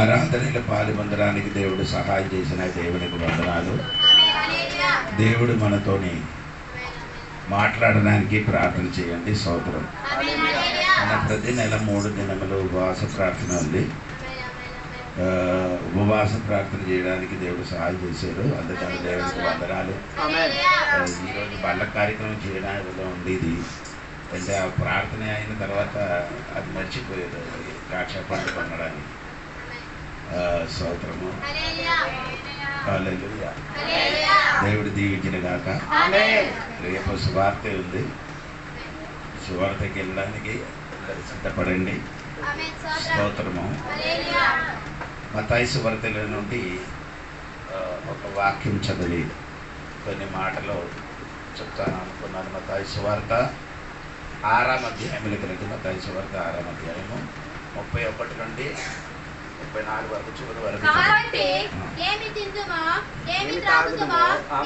ఆరాధనలో పాలుపొందడానికి దేవుడు సహాయం చేసిన దేవునికి వందనాలు. దేవుడు మనతోని మాట్లాడడానికి ప్రార్థన చేయండి. స్తోత్రం. మన ప్రతి నెల 3 దినములు ఉపవాస ప్రార్థన ఉంది. ఉపవాస ప్రార్థన చేయడానికి దేవుడు సహాయం చేశారు. అందుకని దేవుడికి వందనాలు. ఈరోజు బల్ల కార్యక్రమం చేయడంలో ఉండేది అంటే ఆ ప్రార్థన అయిన తర్వాత అది మర్చిపోయారు ద్రాక్ష పండు కొనడానికి. స్తోత్రము. హల్లెలూయా. దేవుడు దీవించిన గాక. రేపు సువార్త ఉంది. సువార్తకి వెళ్ళడానికి సిద్ధపడండి. స్తోత్రము. మత్తయి సువార్తలో నుండి ఒక వాక్యం చదివి కొన్ని మాటలు చెప్తాను అనుకున్నాను. మత్తయి సువార్త 6వ అధ్యాయంలోకి రండి. మత్తయి సువార్త 6వ అధ్యాయము 31 నుండి 34 వరకు చివరి వరకు. కాబట్టి ఏమి తిందుమో, ఏమి త్రాగుదుమో,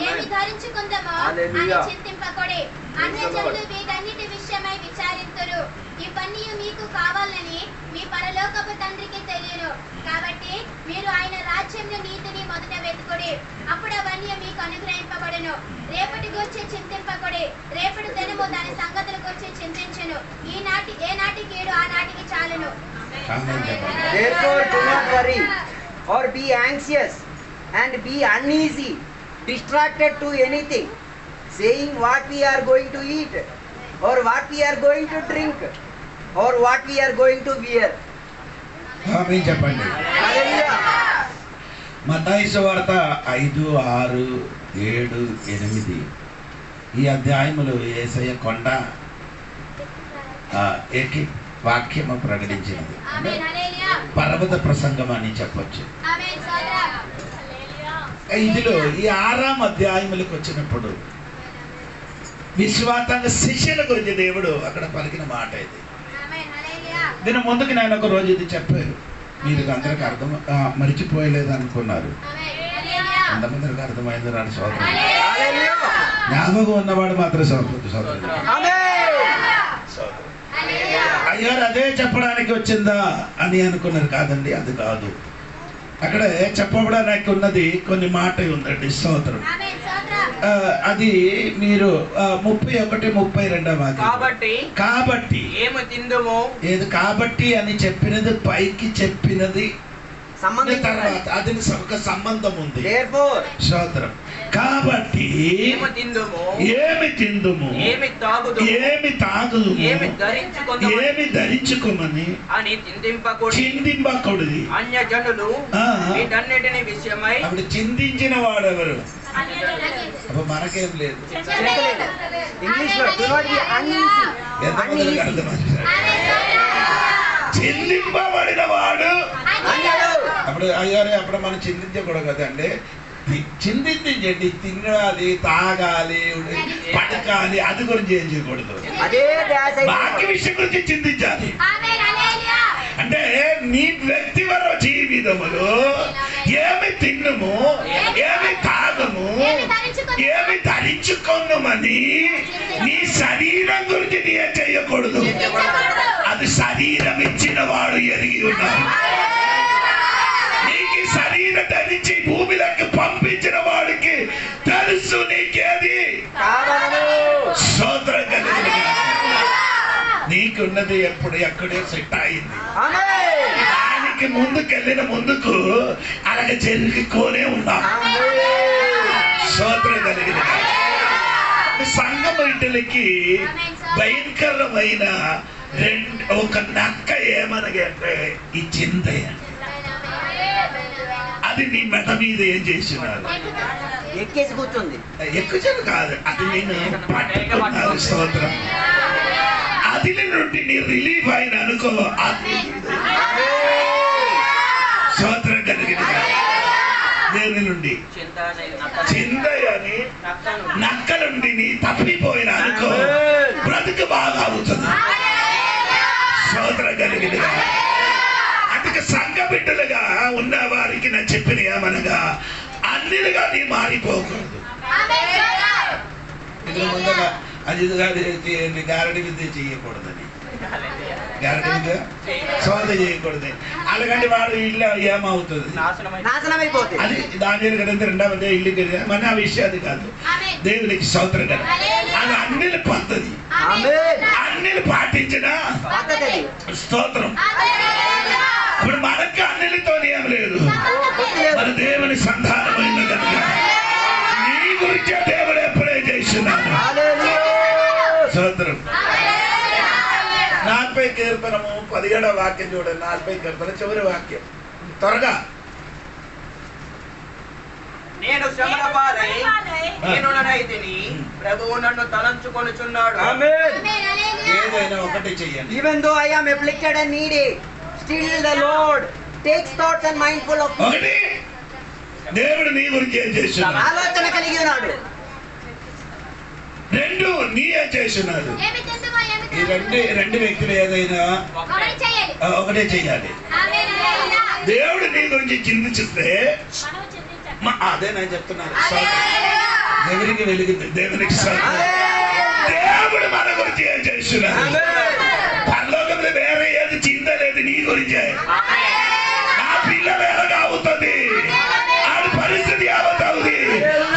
ఏమి ధరించుకుందామో అని చింతింపకొడి. అన్యజనులు వీటన్నిటి విషయమై విచారింతురు. ఇవన్నీ మీకు కావాలని మీ పరలోకపు తండ్రికి తెలియను. కాబట్టి మీరు ఆయన రాజ్యంలో నీతిని మొదట వెతుకుడి, అప్పుడు అవన్నీ మీకు అనుగ్రహింపబడును. రేపటి గురించి చింతింపకొడి, రేపటి దినము దాని సంగతుల గురించి చింతించును. ఏ నాటికి ఏడు ఆ నాటికి చాలును. Therefore do not worry or be anxious and be uneasy, distracted to anything, saying what we are going to eat or what we are going to drink or what we are going to wear. ఆమేన్ చెప్పండి. Hallelujah. మత్తయి సువార్త 5, 6, 7, 8 ఈ అధ్యాయములు యేసయ్య కొండ ఎక్కి వాక్యము ప్రకటించినది. పర్వత ప్రసంగం అని చెప్పొచ్చు. ఇందులో ఈ 6వ అధ్యాయములకు వచ్చినప్పుడు విశ్వాసంగా శిష్యుల గురించి దేవుడు అక్కడ పలికిన మాట ఇది. దీని ముందుకు నేను ఒక రోజు ఇది చెప్పారు. మీరు అందరికి అర్థం మరిచిపోయలేదు అనుకున్నారు. ఎంతమందికి అర్థమైంది రాడు సోదరు? జ్ఞాపకం ఉన్నవాడు మాత్రం సోదరు. అయ్యో అదే చెప్పడానికి వచ్చిందా అని అనుకున్నారు. కాదండి, అది కాదు. అక్కడ చెప్పబడానికి ఉన్నది కొన్ని మాట ఉందండి. స్తోత్రం. అది మీరు 31, 32 కాబట్టి ఏమి తిందుమో ఏది కాబట్టి అని చెప్పినది పైకి చెప్పినది తర్వాత అది ఒక సంబంధం ఉంది. స్తోత్రం. కాబట్టి ఏమి తిందుము, ఏమి తాగుదుము, ఏమి ధరించుకోమని అని చిందింపకూడదు. అన్యజనులు వీటన్నిటిని విషయమై అప్పుడు చిందించిన వాడు ఎవరు? అప్పుడు మనకేం లేదు. చిందింపబడిన వాడు అప్పుడు అయ్యారే. అప్పుడు మనం చిందించకూడదు కదండి. చిందించండి. తినాలి, తాగాలి, పడకాలి, అది గురించి ఏం చేయకూడదు. వాక్య విషయం గురించి చింతించాలి. అంటే నీ వ్యక్తిగత జీవితములో ఏమి తిన్నుము, ఏమి తాగము, ఏమి ధరించుకున్నామని నీ శరీరం గురించి నీ చేయకూడదు. అది శరీరం ఇచ్చిన వాడు ఎరిగి ఉన్నాడు. నీకు శరీరం ధరించి భూమిలోకి పంపించిన వాడికి తెలుసు నీకేది స్తోత్రం కలిగింది. నీకున్నది ఎప్పుడు ఎక్కడే సెట్ అయింది. దానికి ముందుకెళ్ళిన ముందుకు అలాగే జరుగుకోనే ఉన్నాం. స్తోత్రం కలిగింది. సంఘం ఇంటికి భయంకరమైన ఒక నక్క ఏమనగంటే ఈ చిందయ్య. అది నీ మెడ మీద ఏం చేస్తున్నారు? ఎక్కేసి కూర్చుంది. ఎక్కువ కాదు, అది నేను పట్టుకున్నాను. స్తోత్రం. అది నుండి నీ రిలీఫ్ అయిన అనుకో. స్తోత్రం కలిగింది. దేని నుండి? చిందయని నక్క నుండి నీ తప్పిపోయిన అనుకో, బ్రతుకు బాగా అవుతుంది. స్తోత్రం కలిగింది. అందుకే సంఘ బిడ్డలుగా ఉన్న వారికి నేను చెప్పిన ఏమనగా అన్నిలుగా నీ మారిపోకూడదు. ఇది ముందుగా అది గారడి విద్య చేయకూడదని గ్యారెంటీగా శోధ చేయకూడదు. అలాగంటే వాడు ఇల్లు ఏమవుతుంది, నాశనమైపోతుంది. అది దానియేలు గ్రంథం 2వ అధ్యాయం ఇల్లు కదా, మన ఆ విషయం అది కాదు. దేవునికి స్తోత్రం కదా. అది అన్నిల పద్ధతి, అన్నిలు పాటించిన స్తోత్రం. ఇప్పుడు మనకు అన్నిలతో ఏం లేదు, మన దేవుని సంతానమైన కనుక నీ గురించి దేవుడు ఎప్పుడే చేస్తున్నాడు. స్తోత్రం. 40 కీర్తనము 17వ వాక్యం చూడండి. 40 కీర్తన చివరి వాక్యం త్వరగా. నేను శ్రమల పాలై దీనుడనైతిని, ప్రభువు నన్ను తలంచుకొనుచున్నాడు. ఏదైనా ఒకటి చెయ్యండి. Even though I am afflicted and needy, still the Lord takes thoughts and mindful of me. ఒకటి, దేవుడు నీ గురించి ఏం చేస్తున్నాడు, ఆలోచన కలిగి ఉన్నాడు. 2, నీ ఏం చేస్తున్నాడు. ఈ రెండు వ్యక్తులు ఏదైనా ఒకటే చెయ్యాలి. దేవుడు నీ గురించి చింతిస్తే అదే నేను చెప్తున్నాను. దేవునికి వెలిగింది, దేవునికి దేవుడు మన గురించి ఏం చేస్తున్నాడు. పరలోకంలో వేరే ఏది చింత లేదు, నీ గురించే. నా పిల్లలు ఎలాగా అవుతుంది, ఆడి పరిస్థితి ఏమవుతుంది,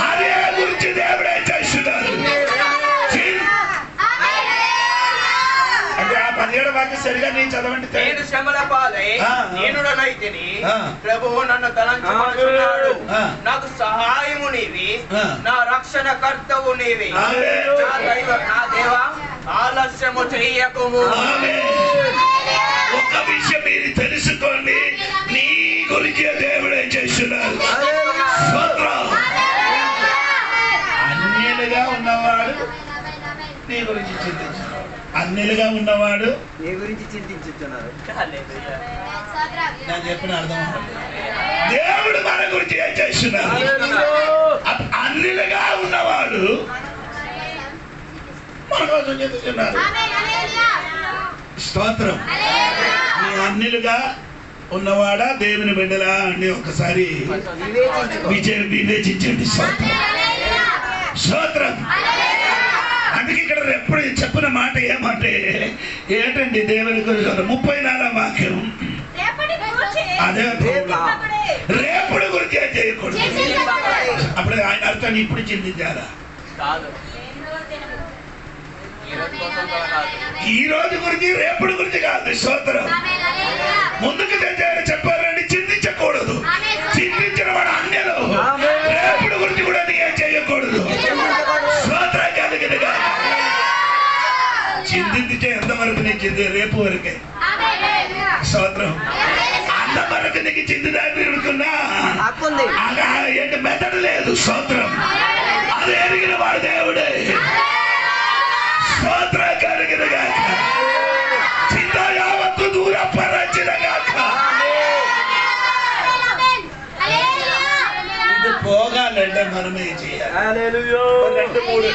అదే గురించి దేవుడు ఏం చేస్తున్నాడు. అంటే ఆ 17వ వాక్యం సరిగా నేను చదవండి. నేను శ్రమల పాలై దీనుడనైతిని, ప్రభువు నన్ను తలంచుకొనుచున్నాడు. నాకు సహాయము నీవి, నా రక్షణ కర్తవు నీవి. నా దేవా, ఆలస్యము చెయ్యకుము. ఒక విషయం మీరు తెలుసుకోండి, నీ గురించి దేవుడే చేస్తున్నాడు. అన్యులుగా ఉన్నవాడు నీ గురించి చింతించున్నాడు, అన్యులుగా ఉన్నవాడు నీ గురించి చింతించుతున్నారు. నేను చెప్పిన అర్థం. దేవుడు మన గురించి ఏం చేస్తున్నాడు. అన్యులుగా ఉన్నవాడు మన కోసం చింతిస్తున్నారు. స్తోత్రం. నీ అన్యులుగా ఉన్నవాడా దేవుని బిడ్డలా అని ఒకసారి వివేచించండి. స్తోత్రం. అందుకే ఇక్కడ ఎప్పుడు చెప్పిన మాట ఏమంటే ఏంటండి, దేవుని గురించి 34వ వాక్యం అదే, రేపటి గురించి ఏం చేయకూడదు. అప్పుడు ఆయన అర్థాన్ని ఇప్పుడు చింతించారా, ఈ రోజు గురించి రేపటి గురించి కాదు. స్తోత్రం. ముందుకు చెప్పారండి, చింతించకూడదు. చింతించిన వాడు అన్యులు, రేపటి గురించి కూడా నీ ఏం చేయకూడదు. స్తోత్రం కలిగినగా చింతించే ఎంతవరకు నీ చింతి రేపు వరకే. స్తోత్రం. అంతవరకు నీకు చింతిదాకున్నా ఏంటి మెథడ్ లేదు. స్తోత్రం. అది ఎరిగిన వాడు దేవుడే. స్తోత్రం కలిగినగా చింత యావత్తు దూర పరచినగాక. ఇది పోగాలంటే మనమే చేయాలి. 2-3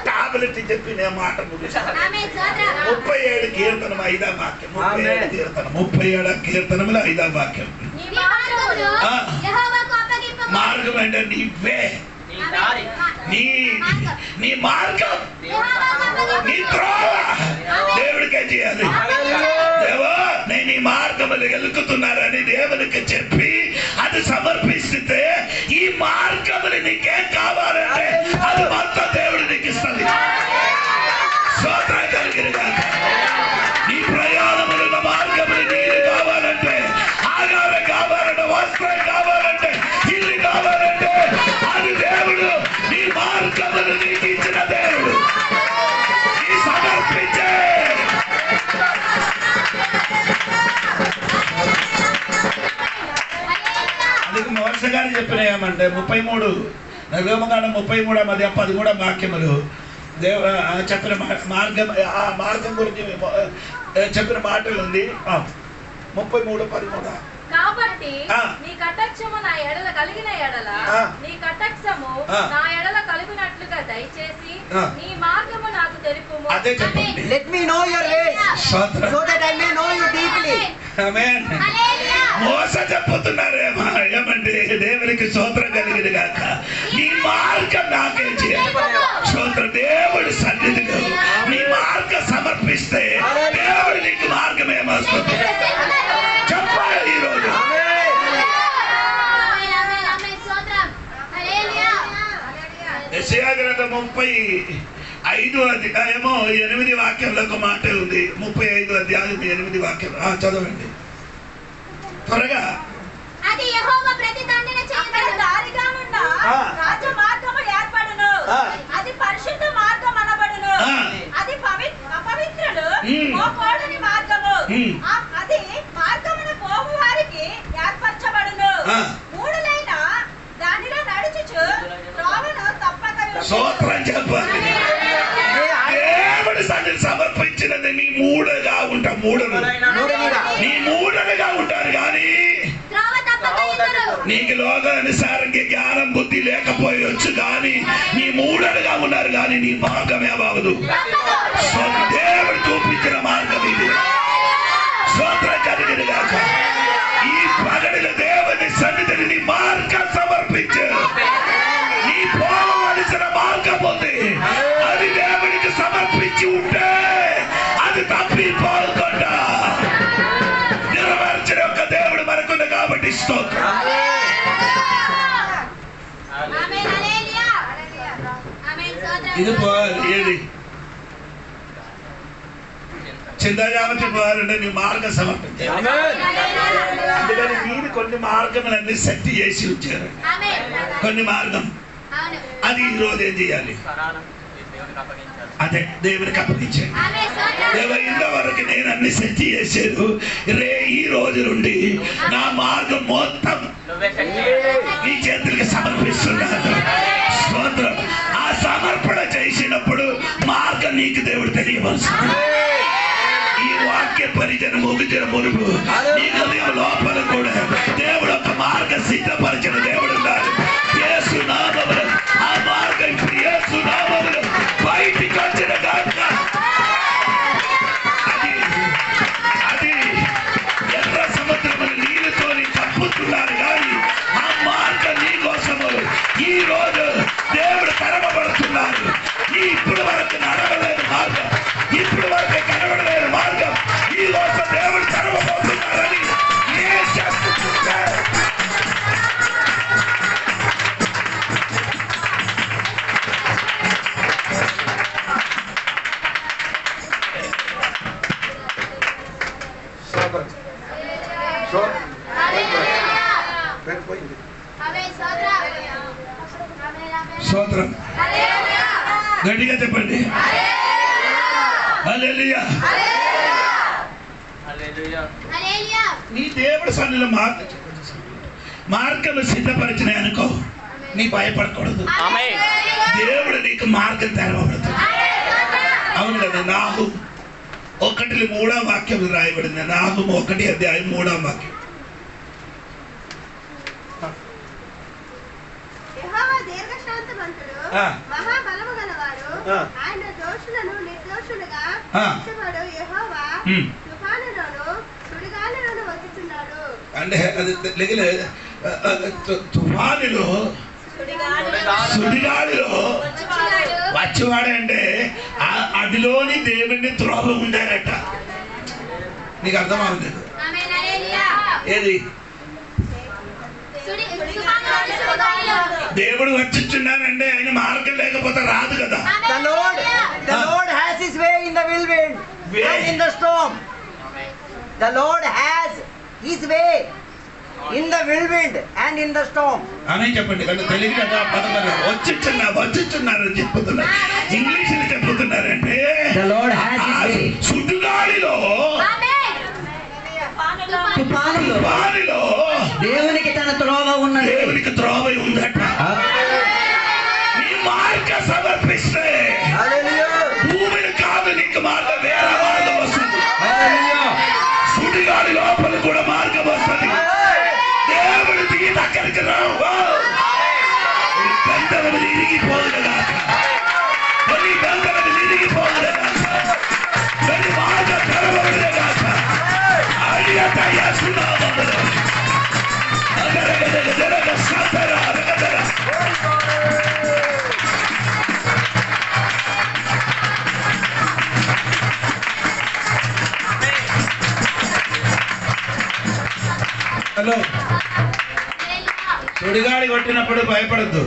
టాబ్లెట్ చెప్పి నేను మాట ముగిస్తాను. 37 కీర్తనం 5వ వాక్యం. 37 కీర్తనం 37వ కీర్తనములో 5వ వాక్యం. మార్గం అంటే నీవే, నీ మార్గం, నీ త్రోవ దేవుడికే చేయాలి. దేవా, నేను ఈ మార్గములు వెలుగుతున్నారని దేవునికి చెప్పి అది సమర్పిస్తే ఈ మార్గములు నీకేం కావాలంటే అది మొత్తం దేవుడు నీకు ఇస్తుంది. స్తోత్రం కలిగినగా నీ ప్రయాణములున్న మార్గములు నీరు కావాలంటే, ఆహారం కావాలంటే, వస్త్రం కావాలంటే, ఇల్లు కావాలంటే అది దేవుడు నీ మార్గములు నీకు ఇచ్చిన దేవుడు. నీ సమర్పించే అందుకు మోసే గారు చెప్పిన ఏమంటే 33 నిర్గమకాండం 33వ అధ్యాయం 13వ వాక్యములు చెప్పిన మార్గం, ఆ మార్గం గురించి చెప్పిన మాటలు ఉంది. 33:13. కాబట్టి నీ కటాక్షము నా ఎడల కలిగిన ఎడల నీ కటాక్షము నా ఎడల కలిగినట్లుగా దయచేసి నీ మార్గము నాకు తెలుపుము. అదే చెప్పండి. Let me know your ways so that I may know you deeply. ఆమేన్. మోస చెప్పుతున్నారేమో ఏమండి, దేవునికి స్తోత్రం కలిగింది గాక. నీ మార్గం నాకే చేయాలి. స్తోత్రం. దేవుడి సన్నిధిలో నీ మార్గం సమర్పిస్తే దేవుడు 8 వాక్యంలో ఒక మాట ఉంది. 35 అధ్యాయం 8 వాక్యం చదవండి త్వరగా. అది యెహోవా ప్రతిదండన చేయబడిన దారిగానున్న రాజ మార్గము ఏర్పడును. అది పరిశుద్ధ మార్గం అనబడును. అది అపవిత్రులు పోకూడని మార్గము. అది మార్గమున పోవు వారికి ఏర్పరచబడును. మూడులైన దానిలో నడుచుచు త్రోవను తప్పక స్తోత్రం చెప్పండి. దేవుడి సన్నిధిని సమర్పించినది నీ మూడగా ఉంటా. నీ మూడలుగా ఉంటారు కానీ నీకు లోకానుసారంగా జ్ఞానం బుద్ధి లేకపోయొచ్చు కానీ నీ మూడలుగా ఉన్నారు కానీ నీ మార్గమే అవ్వదు. దేవుడు చూపించిన మార్గం ఇది. స్తోత్రం కలిగినగాక. ఈ పగడిలో దేవుని సన్నిధిని నీ మార్గం సమర్పించు. నీ పోవలసిన మార్గం ఉంది, అది దేవునికి సమర్పించి ఉంటే అది తప్పిపోకుండా నెరవేర్చిన ఒక దేవుడు మనకుంది కాబట్టి స్తోత్రం. ఇది ఏది చింతజామతి పోవాలంటే నీ మార్గం సమర్పించాలి. అందుకని మీరు కొన్ని మార్గములన్నీ శక్తి చేసి ఉంచారు. కొన్ని మార్గం అది ఈ రోజు ఏం చేయాలి? అదే దేవునికి అప్పగించాను. ఇంతవరకు నేను అన్ని శక్తి చేశాను. ఈ రోజు నుండి నా మార్గం మొత్తం నీ చేతులకి సమర్పిస్తున్నాను. స్తోత్రం. ఆ సమర్పణ చేసినప్పుడు మార్గం నీకు దేవుడు తెలియవలసింది. ఈ వాక్య పరిచయం ముగిసిన మునుపు నీ హృదయం లోపల కూడా దేవుడు ఒక మార్గం సిద్ధపరిచిన దేవుడు ఉన్నారు. యేసు నామములో ఆ మార్గం ఇప్పుడు యేసు నామములో బయటికి వచ్చిన కాక అది ఎర్ర సముద్రములు నీళ్ళతో కప్పుతున్నారు కానీ ఆ మార్గం నీ కోసము ఈ రోజు దేవుడు కనబడుతున్నారు. ఇప్పుడు వరకు నడవలేని మార్గం, ఇప్పుడు వరకు కనబడలేని మార్గం ఈ రోజు దేవుడు కనబడుతున్నారని స్తోత్రం. గట్టిగా చెప్పండి. హల్లెలూయా. నీ దేవుడి సన్నిధిలో మార్గం సిద్ధపరిచినాయి అనుకో, నీ భయపడకూడదు. దేవుడు నీకు మార్గం తెరవబడదు. అవును కదా. నాహు 1:3 వాక్యం రాయబడింది. నాహు 1 అధ్యాయం 3 వాక్యం. మహాబలము గలవాడు, ఆయన దోషులను నిర్దోషులుగా తీర్చువాడు. యెహోవా తుఫానులోను సుడిగాలిలోను వచ్చుచున్నాడు. అంటే అది తుఫానులో సుడిగాలిలో వచ్చేవాడంటే అదిలోని దేవుడిని త్రోవ ఉండారట. నీకు అర్థమవుతుంది ఏది? దేవుడు వచ్చిచున్నానంటే ఆయన మార్గం లేకపోతే రాదు కదా. The Lord has his way in the whirlwind and in the storm. The Lord has his way in the whirlwind and in the storm. అని చెప్పండి కదా. తెలుగు కదా పదమరు వచ్చిచున్నారు చెప్పుతున్నారు. ఇంగ్లీష్ లో చెప్పుతున్నారంటే The Lord has his way. సుడిగాలిలో తుఫానులో దేవునికి తన త్రోవ ఉన్నది. దేవునికి త్రోవ ఉందట. నీ మార్గం సమర్పిస్తే భూమిని కాదు నీకు మార్గం, వేరే మార్గం వస్తుంది. సుడిగాలి లోపల కూడా మార్గం వస్తుంది. దేవుడు దిగి దగ్గరికి రావు. బంధనలు ఇరిగిపోదుగా, కొన్ని బంధనలు ఇరిగిపోదుగా, కొన్ని మార్గం తెరవదుగా. హలో, సుడిగాలి కొట్టినప్పుడు భయపడద్దు.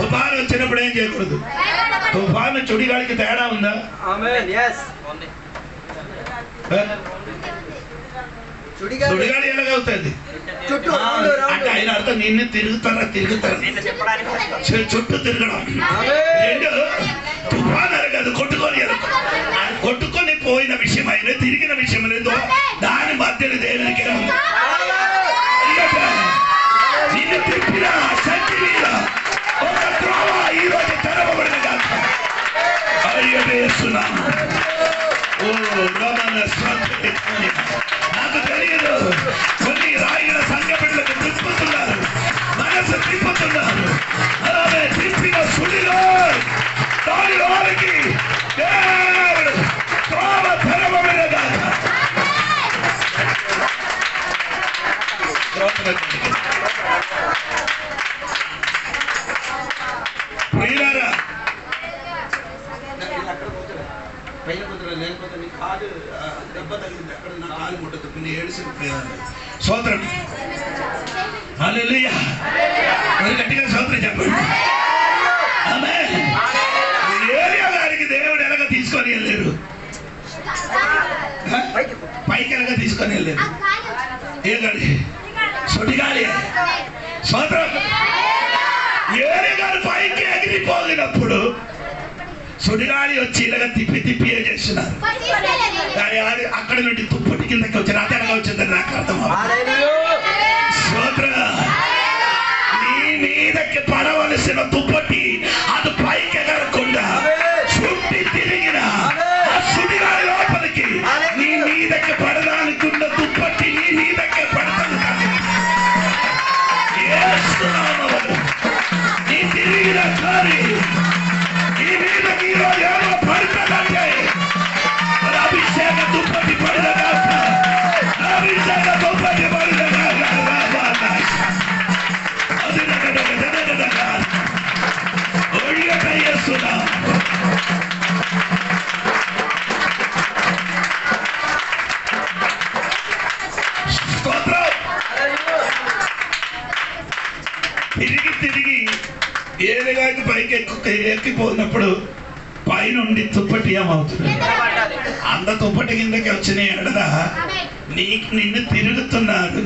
తుఫాను వచ్చినప్పుడు ఏం చేయకూడదు. తుఫాను చుడిగాలికి తేడా ఉందా? చుడిగాలి ఎలాగవుతుంది అంటే ఆయన అర్థం నిన్ను తిరుగుతారా చుట్టూ తిరగడం. రెండు తుఫాను అనగదు కొట్టుకొని కొట్టుకొని పోయిన విషయం అయిన తిరిగిన విషయం లేదో దాని మధ్యలో దేవునికి నిన్ను తిప్పిన శక్తి మీద ఒక త్రోవ ఈ రోజు తెరవబడిన కాదు. నాకు తెలియదు కొన్ని రాయిల సంఘ బిడ్డలకు తిప్పుతున్నారు, మనసు తిప్పుతున్నారు. అలాగే తిప్పిన సుడిలో దాని వారికి దేవుడు త్రోవ తెరవబడిన కాదు. ప్రియులారా లేకపోతే నీ కాలు దెబ్బ తగిలింది, అక్కడ నా కాలు ముట్టదు, నీ ఏడుసిన స్తోత్రం. హల్లెలూయా. గట్టిగా స్తోత్రం చెప్పండి. ఆమేన్. ఏలియా గారికి దేవుడు ఎలాగ తీసుకొని వెళ్ళారు, పైకి ఎలాగ తీసుకొని వెళ్ళారు. ఏ గాలి? సుడిగాలి. స్తోత్రం. ఏలియా గారు పైకి ఎగిరిపోగినప్పుడు సుడిగాలి వచ్చి ఇలాగ తిప్పి తిప్పి ఏం చేస్తున్నారు. అక్కడ నుండి తుప్పటి కిందకి వచ్చి రాతగా వచ్చిందని నాకు అర్థం. నీ మీదకి పడవలసిన తుప్పటి అది పైకి ఎగరకుండా చుట్టి తిరిగిన ఆ సుడిగాలి లోపలికి నీ మీదకి పడడానికున్న తుప్పటి నీ మీదకి పడతాను. నీ తిరిగిన కాని అభిషేక దుప్పటి పడిన అభిషేక దుప్పటి పడిన చేస్తున్నా. తిరిగి తిరిగి ఏలియాకి పైకి ఎక్కిపోయినప్పుడు పైనుండి తుప్పటి ఏమవుతుంది, అంత తుప్పటి కిందకి వచ్చిన ఎడదా నిన్ను తిరుగుతున్నారు.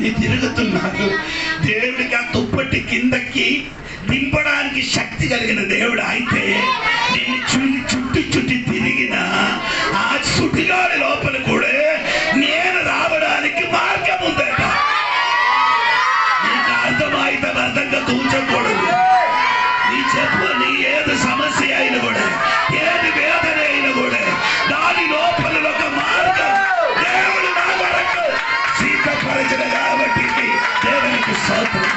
దేవుడికి ఆ తుప్పటి కిందకి దింపడానికి శక్తి కలిగిన దేవుడు అయితే నిన్ను చుట్టి తిరిగిన ఆ సుడిగాలి లోపల కూడా నేను రావడానికి మార్గం ఉందట. నీకు అర్థమైతే అర్థంగా తూచకూడదు. నీ చెప్పు, నీ ఏది సమస్య అయినా కూడా, ఏది వేదన అయినా కూడా దాని లోపల ఒక మార్గం దేవుడు నా వరకు సిద్ధపరచిన కాబట్టి దేవునికి స్తోత్రం.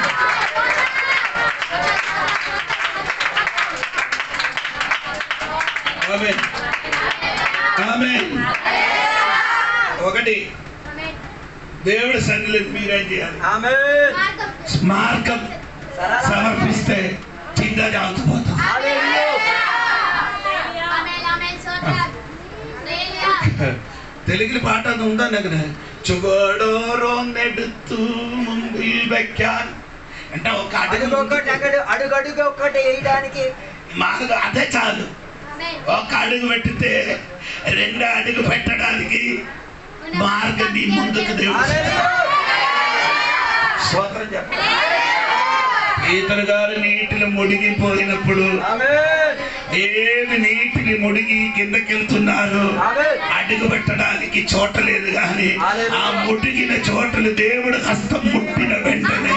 ఆమేన్. ఆమేన్. ఒకటి దేవుడి సన్నిధిలో మీరేం చేయాలి? మార్గం సమర్పిస్తే చింత జాగ్రత్త. తెలుగులో పాట ఉందా నాకు? చుగడోరో నెడుతూ ముందు వెక్కాన్ అంటే ఒక అడుగు ఒక్కటి వేయడానికి మాకు అదే చాలు. ఒక అడుగు పెట్టితే రెండో అడుగు పెట్టడానికి మార్గం నీ ముందుకు దేవుడు. స్తోత్రం చెప్పండి. పీతరు గారు నీటిలో మునిగిపోయినప్పుడు ఏమి నీటిని మునిగి కిందకెళ్తున్నారు, అడుగు పెట్టడానికి చోట లేదు. కానీ ఆ మునిగిన చోటలు దేవుడు హస్తం ముట్టిన వెంటనే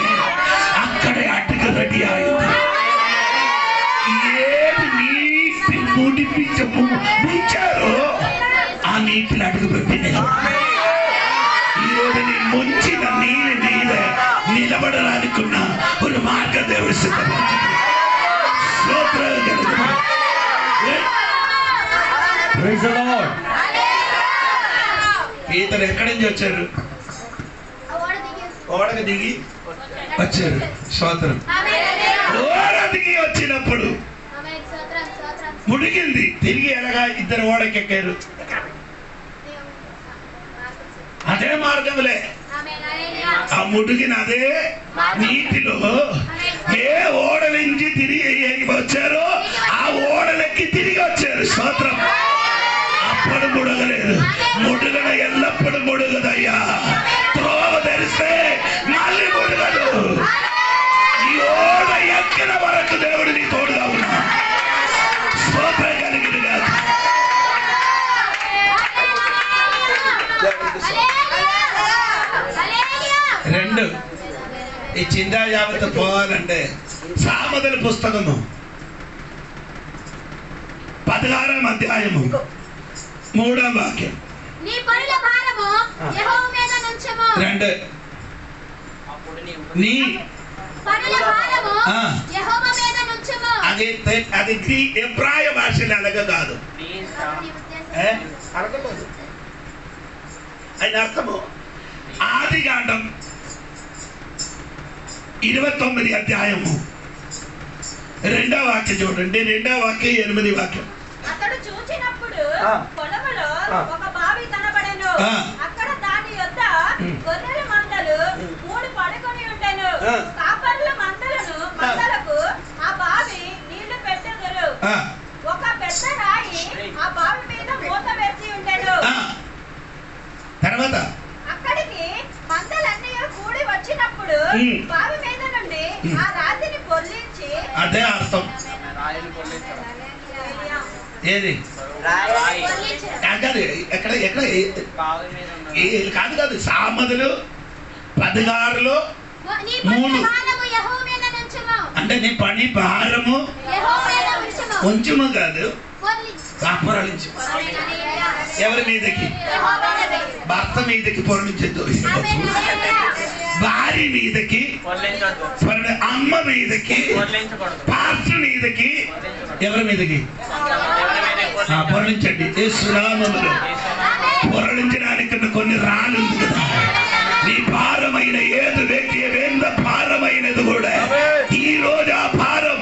అక్కడే అడుగు రెడీ అయింది. ఏమి నీటి ముంచారో ఆ నీటిని అడుగు పెట్టిన ఈరోజు నీ ముంచిన నీళ్ళ మీద నిలబడడానికున్న ఒక మార్గ దేవుడు సిద్ధపరచారు. పీతరు ఎక్కడి నుంచి వచ్చారు? ఓడకు దిగి వచ్చారు. స్తోత్రం. ఓడ దిగి వచ్చినప్పుడు మునిగింది. తిరిగి ఎలాగా ఇద్దరు ఓడకెక్కారు? అదే మార్గంలే. ఆ మునిగిన అదే నీటిలో ఏ ఓడ నుంచి తిరిగి దిగి వచ్చారో ఆ ఓడలెక్కి తిరిగి వచ్చారు. స్తోత్రం. అప్పుడు ముడగలేదు, ముడుగడ ఎల్లప్పుడు ముడుగదయ్యా. త్రోవ తెరిస్తే మళ్ళీ ముడగదు. ఈ ఓడ ఎక్కిన వరకు దేవుడు నీ తోడుగా ఉన్నా. స్తోత్రం కలిగింది కాదు. రెండు, ఈ చిందా యావత పోవాలంటే సామెతల పుస్తకము 16వ అధ్యాయము 3వ వాక్యం. నీ పనుల భారము యెహోవా మీద నుంచుము. రెండు, నీ పనుల భారము యెహోవా మీద నుంచుము. అది ఎబ్రాయ భాషలో అలాగే కాదు. అడగలేదు. ఆయన అర్థము ఆదికాండం 29వ అధ్యాయము 2వ వాక్యం చూడండి. 2వ వాక్యం 8వ వాక్యం. అతడు చూచినప్పుడు పొలములో ఒక బావి కనబడెను. అక్కడ దాని యొద్ద గొర్రెల మందలు 3 పడుకొని ఉండెను. కాపరుల మందలకు ఆ బావి నీళ్లు పెట్టెదరు. ఒక పెద్ద రాయి ఆ బావి మీద మూత వేసి ఉండెను. తర్వాత అక్కడికి మందలన్నీ కూడి వచ్చినప్పుడు బావి మీద నుండి ఆ రాతిని పొర్లించి, అదే అర్థం. ఏది కాదు, ఎక్కడ ఎక్కడ కాదు కాదు. సామెతలు 16లో 3 అంటే నీ పని భారము ఉంచుము కాదు, పొరలించు. ఎవరి మీదకి? భర్త మీదకి పొరలించద్దు, భార్య మీదకి, అమ్మ మీదకి, పాస్టర్ మీదకి, ఎవరి మీదకి పొరలించండి. యేసునామములో పొరలించడానికి కొన్ని రాళ్ళు ఉంది కదా. నీ భారమైన ఏది వ్యక్తి ఎంత భారమైనది కూడా ఈ రోజు ఆ భారం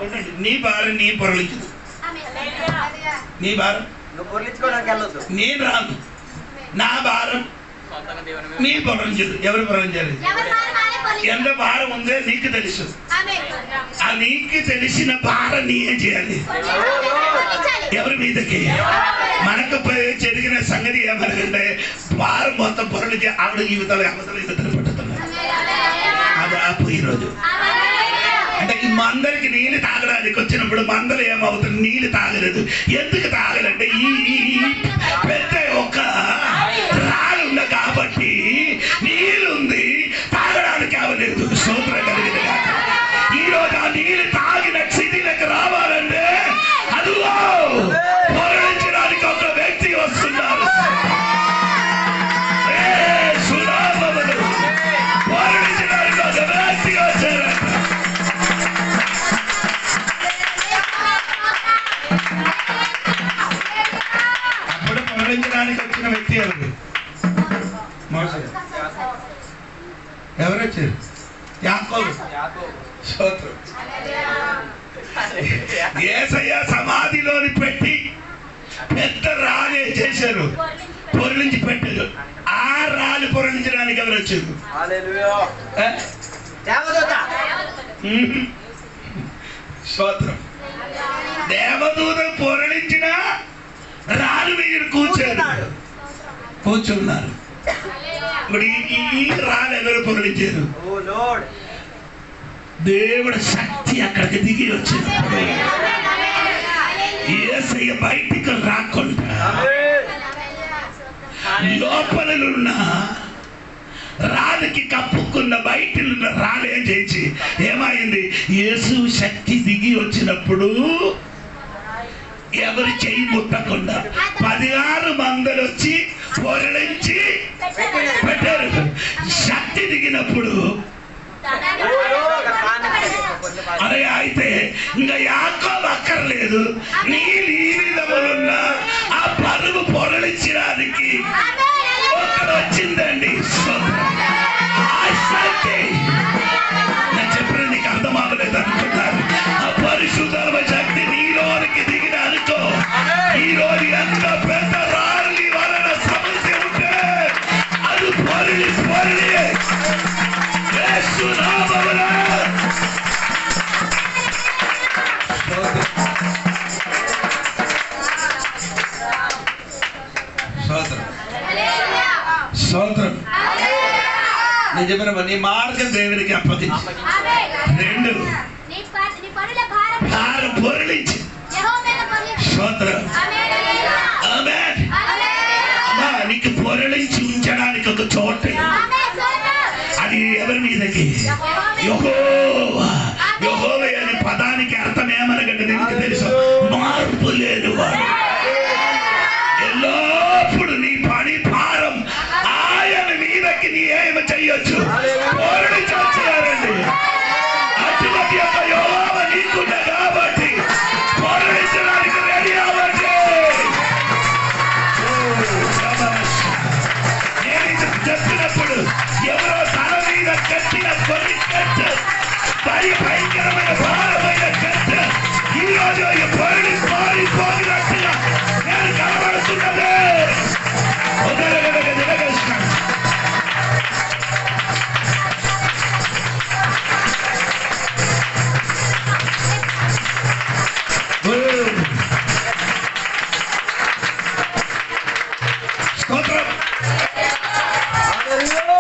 వినండి. నీ భారం నీ పొరలించదు. నీ భారం నువ్వు పొరలించుకోవడానికి వెళ్ళొద్దు. నేను రాను. నా భారం నీ పొరలించదు. ఎవరు పొరలించాలి? ఎంత భారం ఉందో నీకు తెలుసు. ఆ నీకు తెలిసిన భారం నీ ఏం చేయాలి? ఎవరి మీదకి? మనకు జరిగిన సంగతి ఏమనగంటే భారం మొత్తం పొరలించి ఆవిడ జీవితాలు అవతల యువతలు పట్టుతున్నారు. అది ఆపు ఈరోజు. అంటే ఈ మందరికి నీళ్ళు తాగడానికి వచ్చినప్పుడు మందలు ఏమవుతుంది? నీళ్ళు తాగలేదు. ఎందుకు తాగలంటే ఈ పెద్ద ఒక రాళ్ళుండ కాబట్టి నీళ్ళుంది, తాగడానికి అవ్వలేదు. స్తోత్రం కలిగింది. ఈరోజు ఆ నీళ్ళు తాగిన స్థితిలోకి రావాలంటే అదిగో పొరలించడానికి ఒక వ్యక్తి వస్తున్నారు. పొరలించడానికి ఒక వ్యక్తి వచ్చారు. అప్పుడు పొరలించడానికి వచ్చిన వ్యక్తి ఎవరు? ఎవరు వచ్చారు? యాకోబు. యేసయ్య సమాధిలోని పెట్టి పెద్ద రాలే చేశారు, పొరలించి పెట్టారు. ఆ రాళ్ళు పొరలించడానికి ఎవరు వచ్చారు? స్తోత్రం. దేవదూత పొరలించిన రాళ్ళు మీద కూర్చున్నారు. ఇప్పుడు ఈ రాళ్ళు ఎవరు పొరలించారు? దేవుడు శక్తి అక్కడికి దిగి వచ్చినప్పుడు యేసయ్య బయటికి రాకుండా లోపలనున్న రాళ్ళకి కప్పుకున్న బయటనున్న రాళ్ళు ఏం చేసి ఏమైంది? యేసు శక్తి దిగి వచ్చినప్పుడు ఎవరు చెయ్యి ముట్టకుండా 16 మందలు వచ్చి పొరలించి పెట్టారు. శక్తి దిగినప్పుడు అరే అయితే ఇంకా యాకోబు అక్కర్లేదు. నీ విధములున్న ఆ పరుగు పొరలించడానికి ఒక్కడు వచ్చిందండి. ఆ శక్తి నేను చెప్పిన నీకు అర్థం అవ్వలేదు అనుకున్నారు. ఆ పరిశుద్ధ శక్తి నీలోనికి దిగిన అనుకో. ఈ రోజు ఎంత పెద్ద రాళ్ళి వలన సమస్య ఉంటే అది పొరలి యేసునామములో నిజమైన నీ మార్గం దేవునికి అప్పగించు. రెండు భారం పొరలించి స్తోత్రం. ఆమేన్. అమ్మా నీకు పొరలించి ఉంచడానికి ఒక చోటు, అది ఎవరి మీదకి? యెహోవా. యెహోవా అనే పదానికి అర్థం ఏమనగంటే నీకు తెలుసు, మార్పు లేని వాడు. ఎల్లప్పుడు నీ పని భారం ఆయన మీదకి నీ ఏమి చెయ్యొచ్చు, పొరలించారండి. అటువంటి యొక్క యెహోవా నీకున్నా కాబట్టి పొరలించడానికి రెడీ అవ్వండి. నేను ఇది చెప్పినప్పుడు ఎవరో తల మీద కట్టిన కొన్ని కట్టు, మరి భయంకరమైన భారమైన కట్టు ఈ రోజు పొరలి పారిపోయినట్టుగా నేను కనబడుతున్నదే.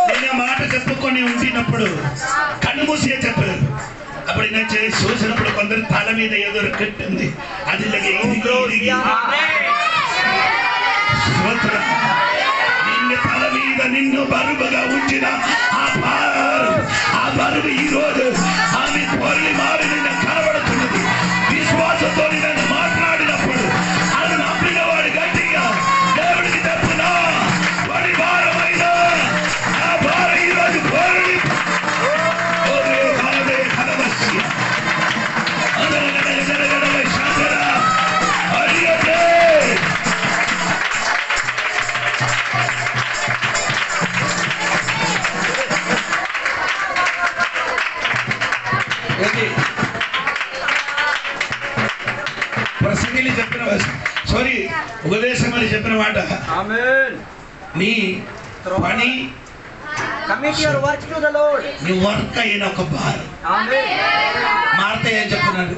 నేను మాట చెప్పుకొని ఉంటున్నప్పుడు కన్ను మూసే చెప్పారు. అప్పుడు నేను చూసినప్పుడు కొందరు తల మీద ఏదో కట్టింది, అది నిన్ను తల మీద నిన్ను బరువుగా ఉంచిన ఆ బరువు ఈ రోజు ఆమె పొరలి మారి నిన్ను కనబడుతున్నది. విశ్వాసంతో నన్ను మాట్లాడినప్పుడు అది నమ్మిన వాడు గట్టిగా దేవుడికి తప్పునా వాడి భారమైన ఆ భారం ఈ రోజు పొరలి ప్రసంగిలి చెప్పిన ఉపదేశమని చెప్పిన మాట, నీ పని commit your work to the Lord. నీ వర్క్ అయిన ఒక భారం. మార్త ఏం చెప్తున్నాడు?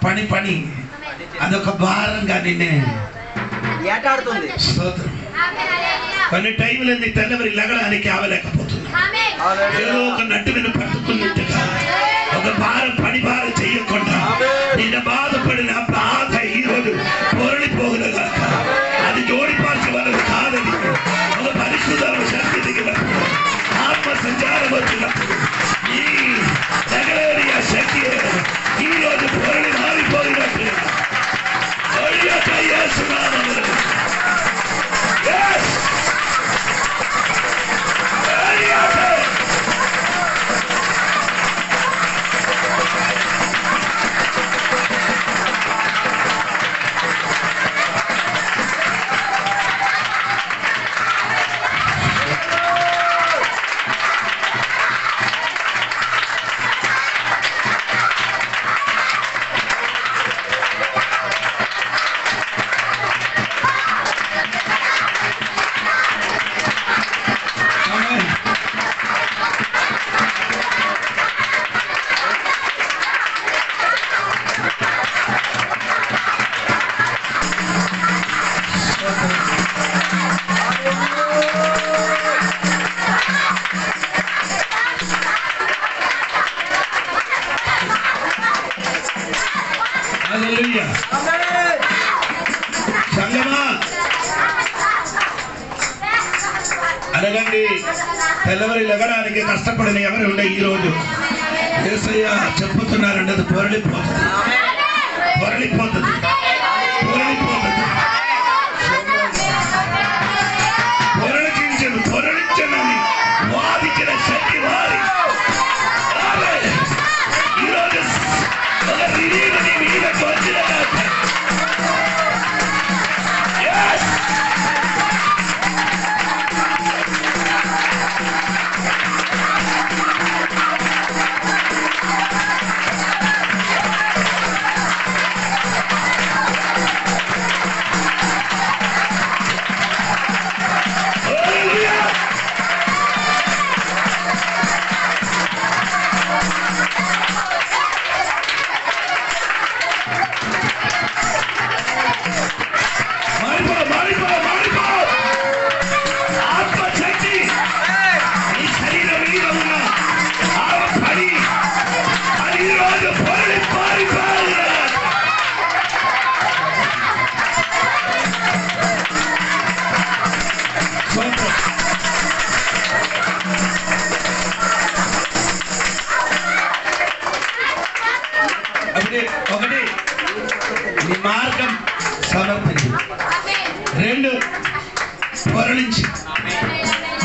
పని పని అదొక భారంగా నిన్నే ఏటాడుతుంది. కొన్ని టైంలో నీ తెల్లవరి లగడానికి ఆవలేకపోతుంది. ఏదో ఒక నట్టు మీద పట్టుకున్నట్టుగా ఒక భారం పని భారం చేయకుండా నిన్న బాధపడిన బాధ ఈరోజు పొరలిపోగులుగా అది జోడిపాల్సి వాళ్ళది కాదని ఒక పరిశుద్ధ శక్తి దిగినప్పుడు ఆత్మ సంచారం వచ్చినప్పుడు ఈ తగలేని ఆ శక్తి ఈరోజు పొరలి మారిపోయినట్టు అడగండి. తెల్లవరి లెగడానికి కష్టపడిన ఎవరు ఉండే ఈ రోజు యేసయ్య చెప్పుతున్నారండి, అది పొరలిపోతుంది, పొరలిపోతుంది, పొరలిపోతుంది. పొరలించను పొరలించనని వాదించిన శక్తి వారి ఈరోజు ఒక రిలీవ్ నీ మీదకు వచ్చిన బాగా పొరలి పారిపోవాలి. ఒకటి నీ మార్గం సమర్పించు, 2 పొరలించి,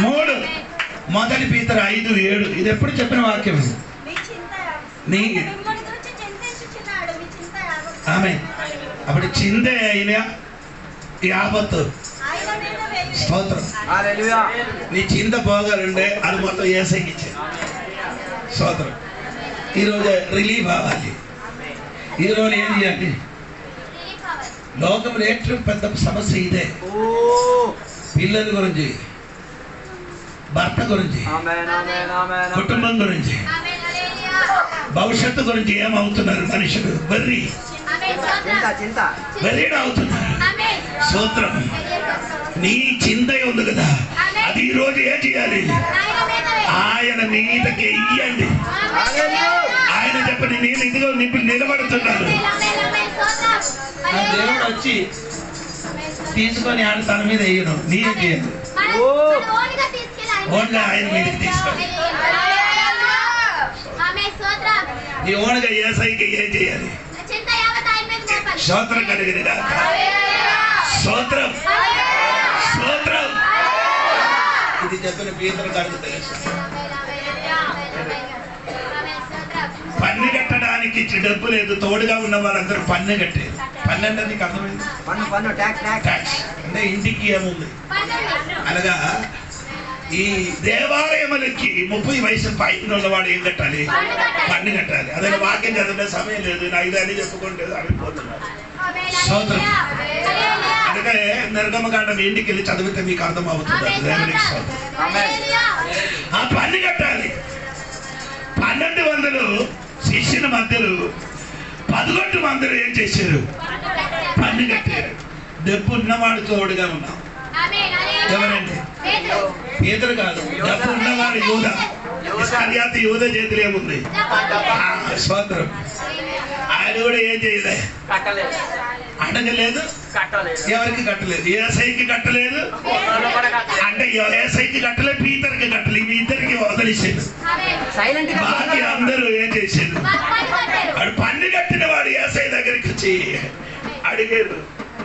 3 మొదటి పీతరు 5:7. ఇది ఎప్పుడు చెప్పిన వాక్యం. నీ ఆమె అప్పుడు చిందే అయిన యావత్తు స్తోత్రం. నీ చింత పోగాలంటే అది మొత్తం ఏసైకి ఇచ్చే స్తోత్రం. ఈరోజు రిలీఫ్ అవ్వాలి. ఈరోజు ఏం చేయాలి? లోకంలో ഏറ്റവും పెద్ద సమస్య ఇదే. పిల్లల గురించి, భర్త గురించి, కుటుంబం గురించి, భవిష్యత్తు గురించి ఏమవుతున్నారు మనుషులు? వెర్రి అవుతున్నారు. స్తోత్రం. నీ చింత ఉంది కదా, అది ఈరోజు ఏం చేయాలి? ఆయన మీదకి ఇయ్యండి. ఆయన చెప్పండి, నేను ఇదిగో నిలబడుతున్నాను. దేవుడు వచ్చి తీసుకొని ఆడ తన మీద వేయను, నీయే చేయాలి. ఓన్గా ఆయన మీదకి తీసుకోండి. నీ ఓన్గా ఏసైకి ఏం చేయాలి? స్తోత్రం కలిగిన స్తోత్రం స్తోత్రం. ఇది చెప్పిన పీతరు గారికి తెలుసు. పన్ను కట్టడానికి డబ్బు లేదు, తోడుగా ఉన్న వాళ్ళందరూ పన్ను కట్టారు. పన్ను అంటే నీకు అర్థమైంది? ట్యాక్స్ అంటే ఇంటికి ఏముంది అనగా ఈ దేవాలయములకి 30 వయసు పైన ఉన్నవాడు ఏం కట్టాలి? పన్ను కట్టాలి. అదే వాక్యం చదివే సమయం లేదు, నా ఇదని చెప్పుకుంటే అవిపోతున్నారు. స్తోత్రం. అందుకే నిర్గమకాండం ఇంటికి వెళ్ళి చదివితే మీకు అర్థం అవుతుంది. ఆ పన్ను కట్టాలి. 1200 శిష్యుల మధ్యలో 11 మందిలో ఏం చేశారు? పన్ను కట్టారు. డబ్బు ఉన్నవాడు తోడుగా ఉన్నాం. ఎవరండి? పేతురు కాదు, డబ్బు ఉన్నవాడు యూదా. ఇస్కరియోతు యూదా చేతులు ఏముంది? స్తోత్రం. ఆయన కూడా ఏం చేయలే, అడగలేదు, ఎవరికి కట్టలేదు. ఏసైకి కట్టలేదు అంటే ఏసైకి కట్టలేదు, పీతర్కి కట్టలేదు. మీ ఇద్దరికి వదిలేసాడు. బాకీ అందరూ ఏం చేశారు? వాడు పన్ను కట్టిన వాడు ఏసై దగ్గరికి వచ్చి అడిగారు,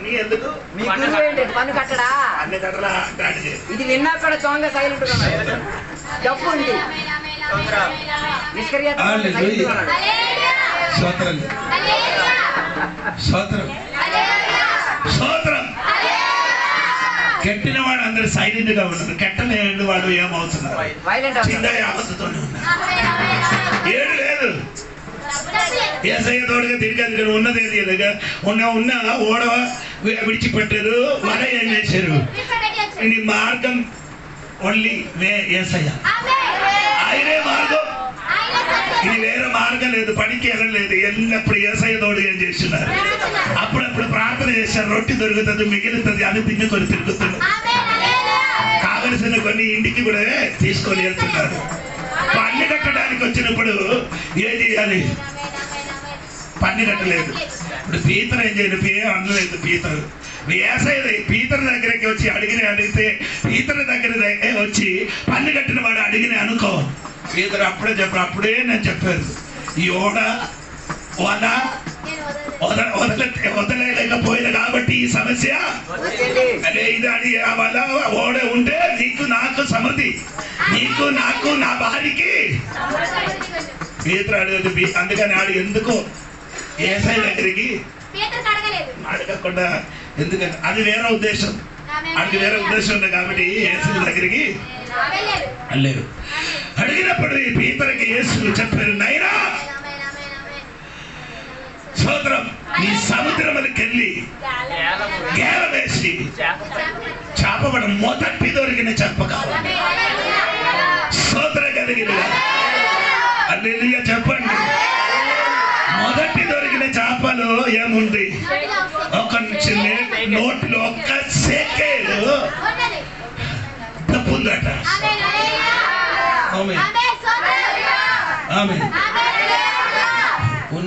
నీ ఎందుకు పన్ను కట్టడా? అన్ని కట్టరా అంటే అడిగారు. ఇది విన్నా కూడా దొంగ సైలెంట్ డబ్బు ఉంది. స్తోత్రం స్తోత్రం స్తోత్రం. కట్టిన వాడు అందరు సైలెంట్ గా ఉన్నారు, కట్టలేని వాడు ఏమవుతున్నారు? చిన్న యావత్తుతోనే ఉన్నారు. ఏడు లేదు. ఏసయ్య తోడుగా తిరిగి ఉన్నది ఏది ఉన్న ఓడ విడిచిపెట్టారు, వల ఏం చేశారు? నీ మార్గం ఓన్లీ ఏసయ్య, ఆయనే మార్గం. ఇది వేరే మార్గం లేదు, పనికి వెళ్ళలేదు. ఎల్లప్పుడు ఏసయ్య తోడు ఏం చేస్తున్నారు? అప్పుడప్పుడు ప్రార్థన చేశారు, రొట్టె దొరుకుతుంది, మిగులుతుంది అని తిన్నుకొని తిరుగుతున్నారు. కావలసిన కొన్ని ఇంటికి కూడా తీసుకొని వెళ్తున్నారు. పన్ను కట్టడానికి వచ్చినప్పుడు ఏం చేయాలి? పన్ను కట్టలేదు. ఇప్పుడు పీతరు ఏం చేయాలి? అనలేదు పీతరు. పీతరు దగ్గరికి వచ్చి అడిగితే పీతరు దగ్గర వచ్చి పన్ను కట్టిన వాడు అడిగిన అనుకో, పీతరు అప్పుడే చెప్పారు. అప్పుడే నేను చెప్పాను, ఈ ఓడ వదలలేకపోయింది కాబట్టి ఈ సమస్య అదే ఇది అని. వల్ల ఓడ ఉంటే నీకు నాకు సమృద్ధి, నీకు నాకు నా భార్యకి. పీతరు అడగదు. అందుకని ఆడు ఎందుకు ఏసై దగ్గరికి అడగకుండా, ఎందుకంటే అది వేరే ఉద్దేశం, అది వేరే ఉద్దేశం ఉంది కాబట్టి ఏసై దగ్గరికి వెళ్ళలేదు. అడిగినప్పుడు ఈ పీతరుకి యేసు చెప్పారు, నైనా స్తోత్రం, నీ సముద్రములకు వెళ్ళి గేల వేసి చేపబడ మొదటి దొరికిన చేప కావాలి. స్తోత్రం కలిగిన హల్లెలూయా చెప్పండి. మొదటి దొరికిన చేపలు ఏముంది? ఒక నోట్లో ఒక్క సెకేలు తప్పుందట.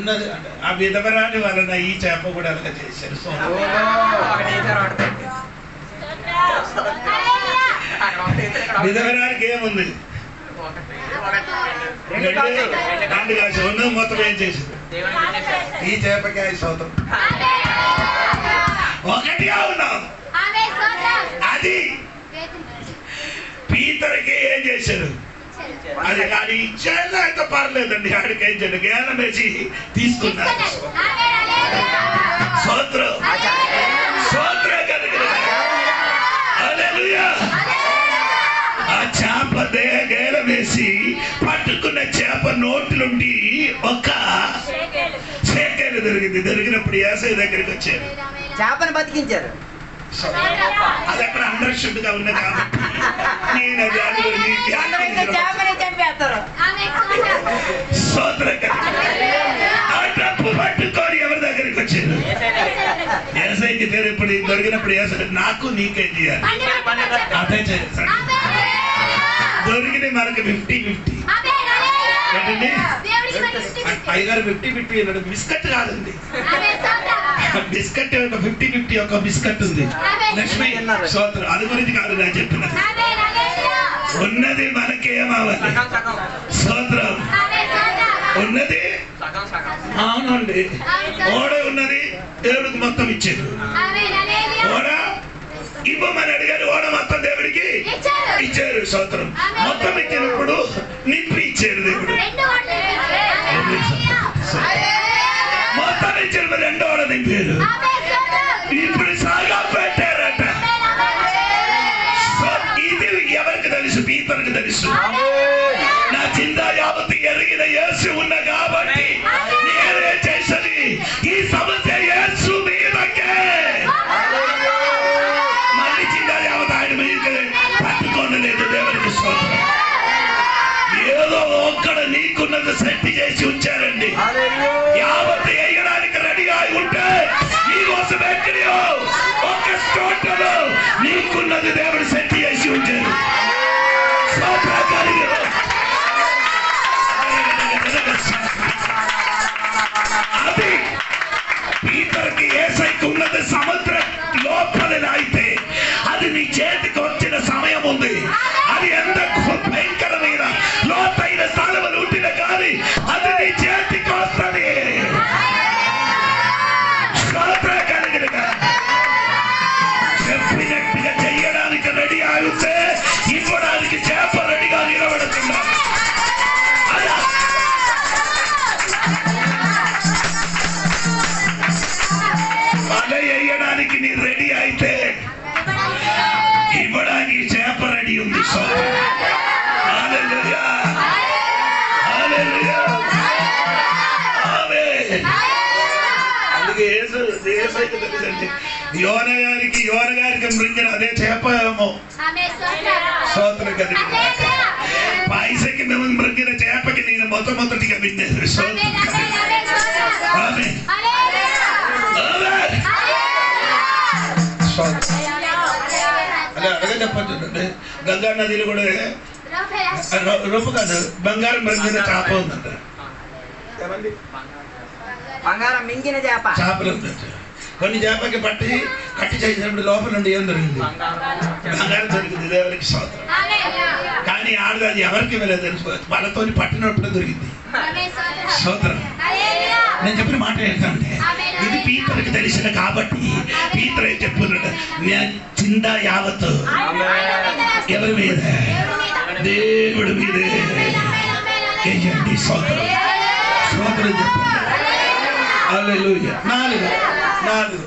ఉన్నది అంటే ఆ విధవరాని వలన ఈ చేప కూడా అలాగ చేశారు. విధవరానికి ఏముంది? రెండు కాసి ఉన్నది మొత్తం ఏం చేసింది? ఈ చేపకి 5 శాతం ఒకటిగా ఉన్నాం. అది పీతరకి ఏం చేశారు? అది ఆడి ఇచ్చేలా అయితే పర్లేదండి, ఆడికి ఏం చేయడు, జ్ఞానం వేసి తీసుకున్నారు. స్తోత్రం స్తోత్రం కలిగిన హల్లెలూయా. ఆ చేప గేలం వేసి పట్టుకున్న చేప నోట్లుండి ఒక షేకేలు దొరికినప్పుడు యేసయ్య దగ్గరికి వచ్చారు, చేపను బతికించారు. అది అక్కడ అండర్స్టూడ్ గా ఉంది కాబట్టి నేను అది ఆ డబ్బు పట్టుకొని ఎవరి దగ్గరికి వచ్చారు? యేసయ్యకి ఇప్పుడు దొరికినప్పుడు యేసయ్య నాకు నీకేం చేయాలి? అదే చేస్తాడు. దొరికింది మనకి 50-50. ఏంటండి అయ్యగారు 50-50 అన్నాడు. బిస్కట్ కాదండి, బిస్కట్ 50-50 ఒక బిస్కట్ ఉంది లక్ష్మి స్తోత్రం. అది గురించి కాదు నేను చెప్పినది. ఉన్నది మనకి ఏమవ్వాలి? స్తోత్రం. ఉన్నది అవునండి, ఓడ ఉన్నది దేవుడికి మొత్తం ఇచ్చాడు. ఓడ ఇవ్వమని అడిగారు, ఓడ మొత్తం దేవుడికి ఇచ్చారు. స్తోత్రం. మొత్తం ఇచ్చినప్పుడు నింపి ఇచ్చారు దేవుడు. మొత్తం ఇచ్చిన రెండో ఓడ నింపారు. ఇప్పుడు సాగా పెట్టారట. ఇది ఎవరికి తెలుసు? పీతరికి తెలుసు. నా చింత యావత్తు ఎరిగిన యేసు ఉన్న కాబట్టి నేనే చేసది ఈ సమస్య యేసు మీదకే. మళ్ళీ చింత యావత్ ఆయన మీదకి పట్టుకోనలేదు దేవుడికి స్తోత్రం. ఏదో ఒక్కడ నీకున్నది సెట్ చేసి ఉంచారండి. యావత్ వేయడానికి రెడీ అయి ఉంటే నీకోసం ఎక్కడియో ఒక స్టోటలో నీకున్నది దేవుడు సెట్ చేసి ఉంచారు. అది పీతర్కి యేసయ్యకి ఉన్నది సముద్ర లోపలిన అయితే అది నీ చేతికి వచ్చిన సమయం ఉంది. అది ఎంత భయంకరమైన లోతైన స్థలములు ఉండిన కానీ అది నీ చేతికి వస్తుంది. చెప్పినట్టుగా చెయ్యడానికి రెడీ ఆగితే ఇవ్వడానికి చేప రెడీగా నిలబడుతున్నా. వల వేయడానికి నీ రెడీ అయితే ఇవ్వడానికి చేప రెడీ ఉంది. హల్లెలూయా హల్లెలూయా ఆమేన్. అందుకే యేసయ్యకి తెలుసండి, యోన గారికి మృంగిన అదే చేప ఏమో. స్తోత్రం కలిగి పైసకి మేము మృంగిన చేపకి నేను మొట్టమొదటిగా విన్నాను. అదే అడగ చెప్పండి. గంగా నదిలో కూడా రూపు కాదు, బంగారం మృంగిన చేప ఉందంట. బంగారం మింగిన చేపలు ఉందంట. కొన్ని చేపకి పట్టి కట్టి చేసినప్పుడు లోపల నుండి ఏం దొరికింది? బంగారం దొరికింది. దేవునికి స్తోత్రం. కానీ ఆడది ఎవరికి వెళ్ళదు తెలుసు, వాళ్ళతో పట్టినప్పుడు దొరికింది. స్తోత్రం. నేను చెప్పిన మాట ఏంటంటే ఇది పీతరికి తెలిసిన కాబట్టి పీతరు ఏం చెప్పుకున్నాడు? చింద యావత్తు ఎవరి మీద? దేవుడి మీదే వేయండి. స్తోత్రం స్తోత్రం చెప్పండి. హల్లెలూయా. 4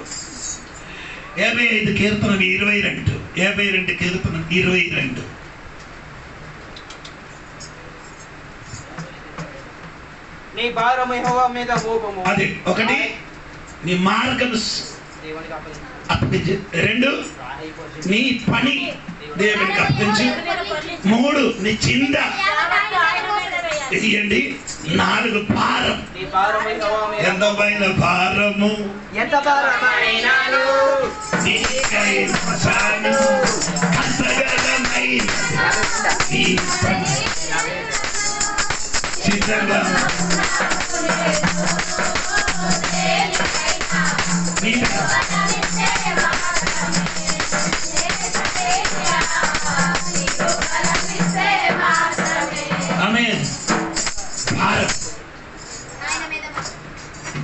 75 కీర్తనం 22. 72 కీర్తనం 22. నీ భారము యెహోవా మీద మోపము. అదే ఒకటి, నీ మార్గం అప్పగించు. 2, నీ పని దేవునికి అప్పగించు. 3, నీ చింద వేయండి. 4, భారం. ఎంతమైన భారము ఎంత భారమైనాను నీకై మోసాను కష్టగలమైన ఈ పని సిద్ధంగా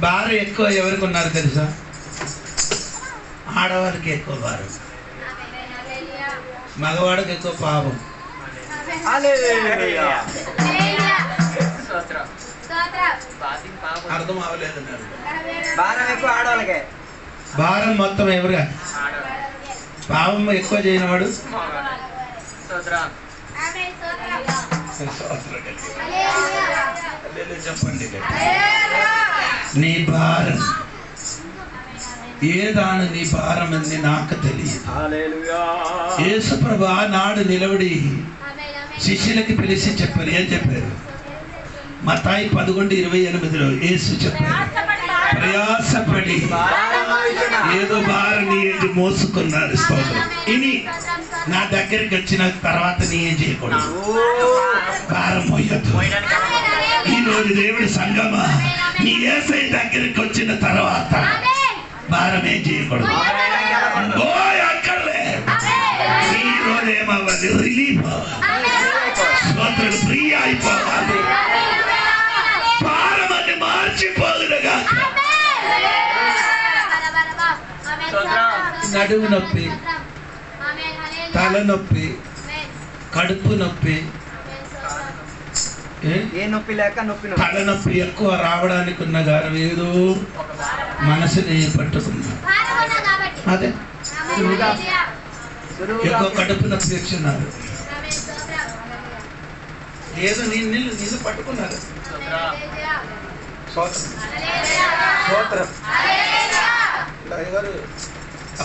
భారం ఎక్కువ ఎవరికి ఉన్నారు తెలుసా? ఆడవాళ్ళకి ఎక్కువ భారం, మగవాడికి ఎక్కువ పాపం. అర్థం అవ్వలేదు. భారం ఎక్కువ ఆడవాళ్ళకే. భారం మొత్తం ఎవరుగా? పాపం ఎక్కువ చేయనివాడు. చెప్పండి, నీ భారం ఏదాను, నీ భారం అని నాకు తెలియదు. యేసు ప్రభు నాడు నిలబడి శిష్యులకి పిలిచి చెప్పారు. ఏం చెప్పారు? మత్తాయి 11:28 యేసు చెప్పారు, ప్రయాసపడి ఏదో భారాన్ని ఏది మోసుకున్నారు. స్తోత్రం. ఇని నా దగ్గరికి వచ్చిన తర్వాత నీ ఏం చేయకూడదు, భారం మోయొద్దు. ఈరోజు దేవుడి సంగమా, నీ యేసయ్య దగ్గరికి వచ్చిన తర్వాత భారం ఏం చేయకూడదు. ఓ అక్కర్లే, ఈరోజు ఏమవ్వాలి? రిలీఫ్, స్తోత్రం, ఫ్రీ అయిపోవాలి. భారం అని మార్చిపోదుగా. నడుము నొప్పి, తలనొప్పి, కడుపు నొప్పి, ఏ నొప్పి లేక నొప్పి, తలనొప్పి ఎక్కువ రావడానికి ఉన్న గారు ఏదో మనసుని పట్టుకున్నా. అదే ఎక్కువ కడుపు నొప్పి వచ్చినారు, ఏదో నీళ్ళు పట్టుకున్నారు.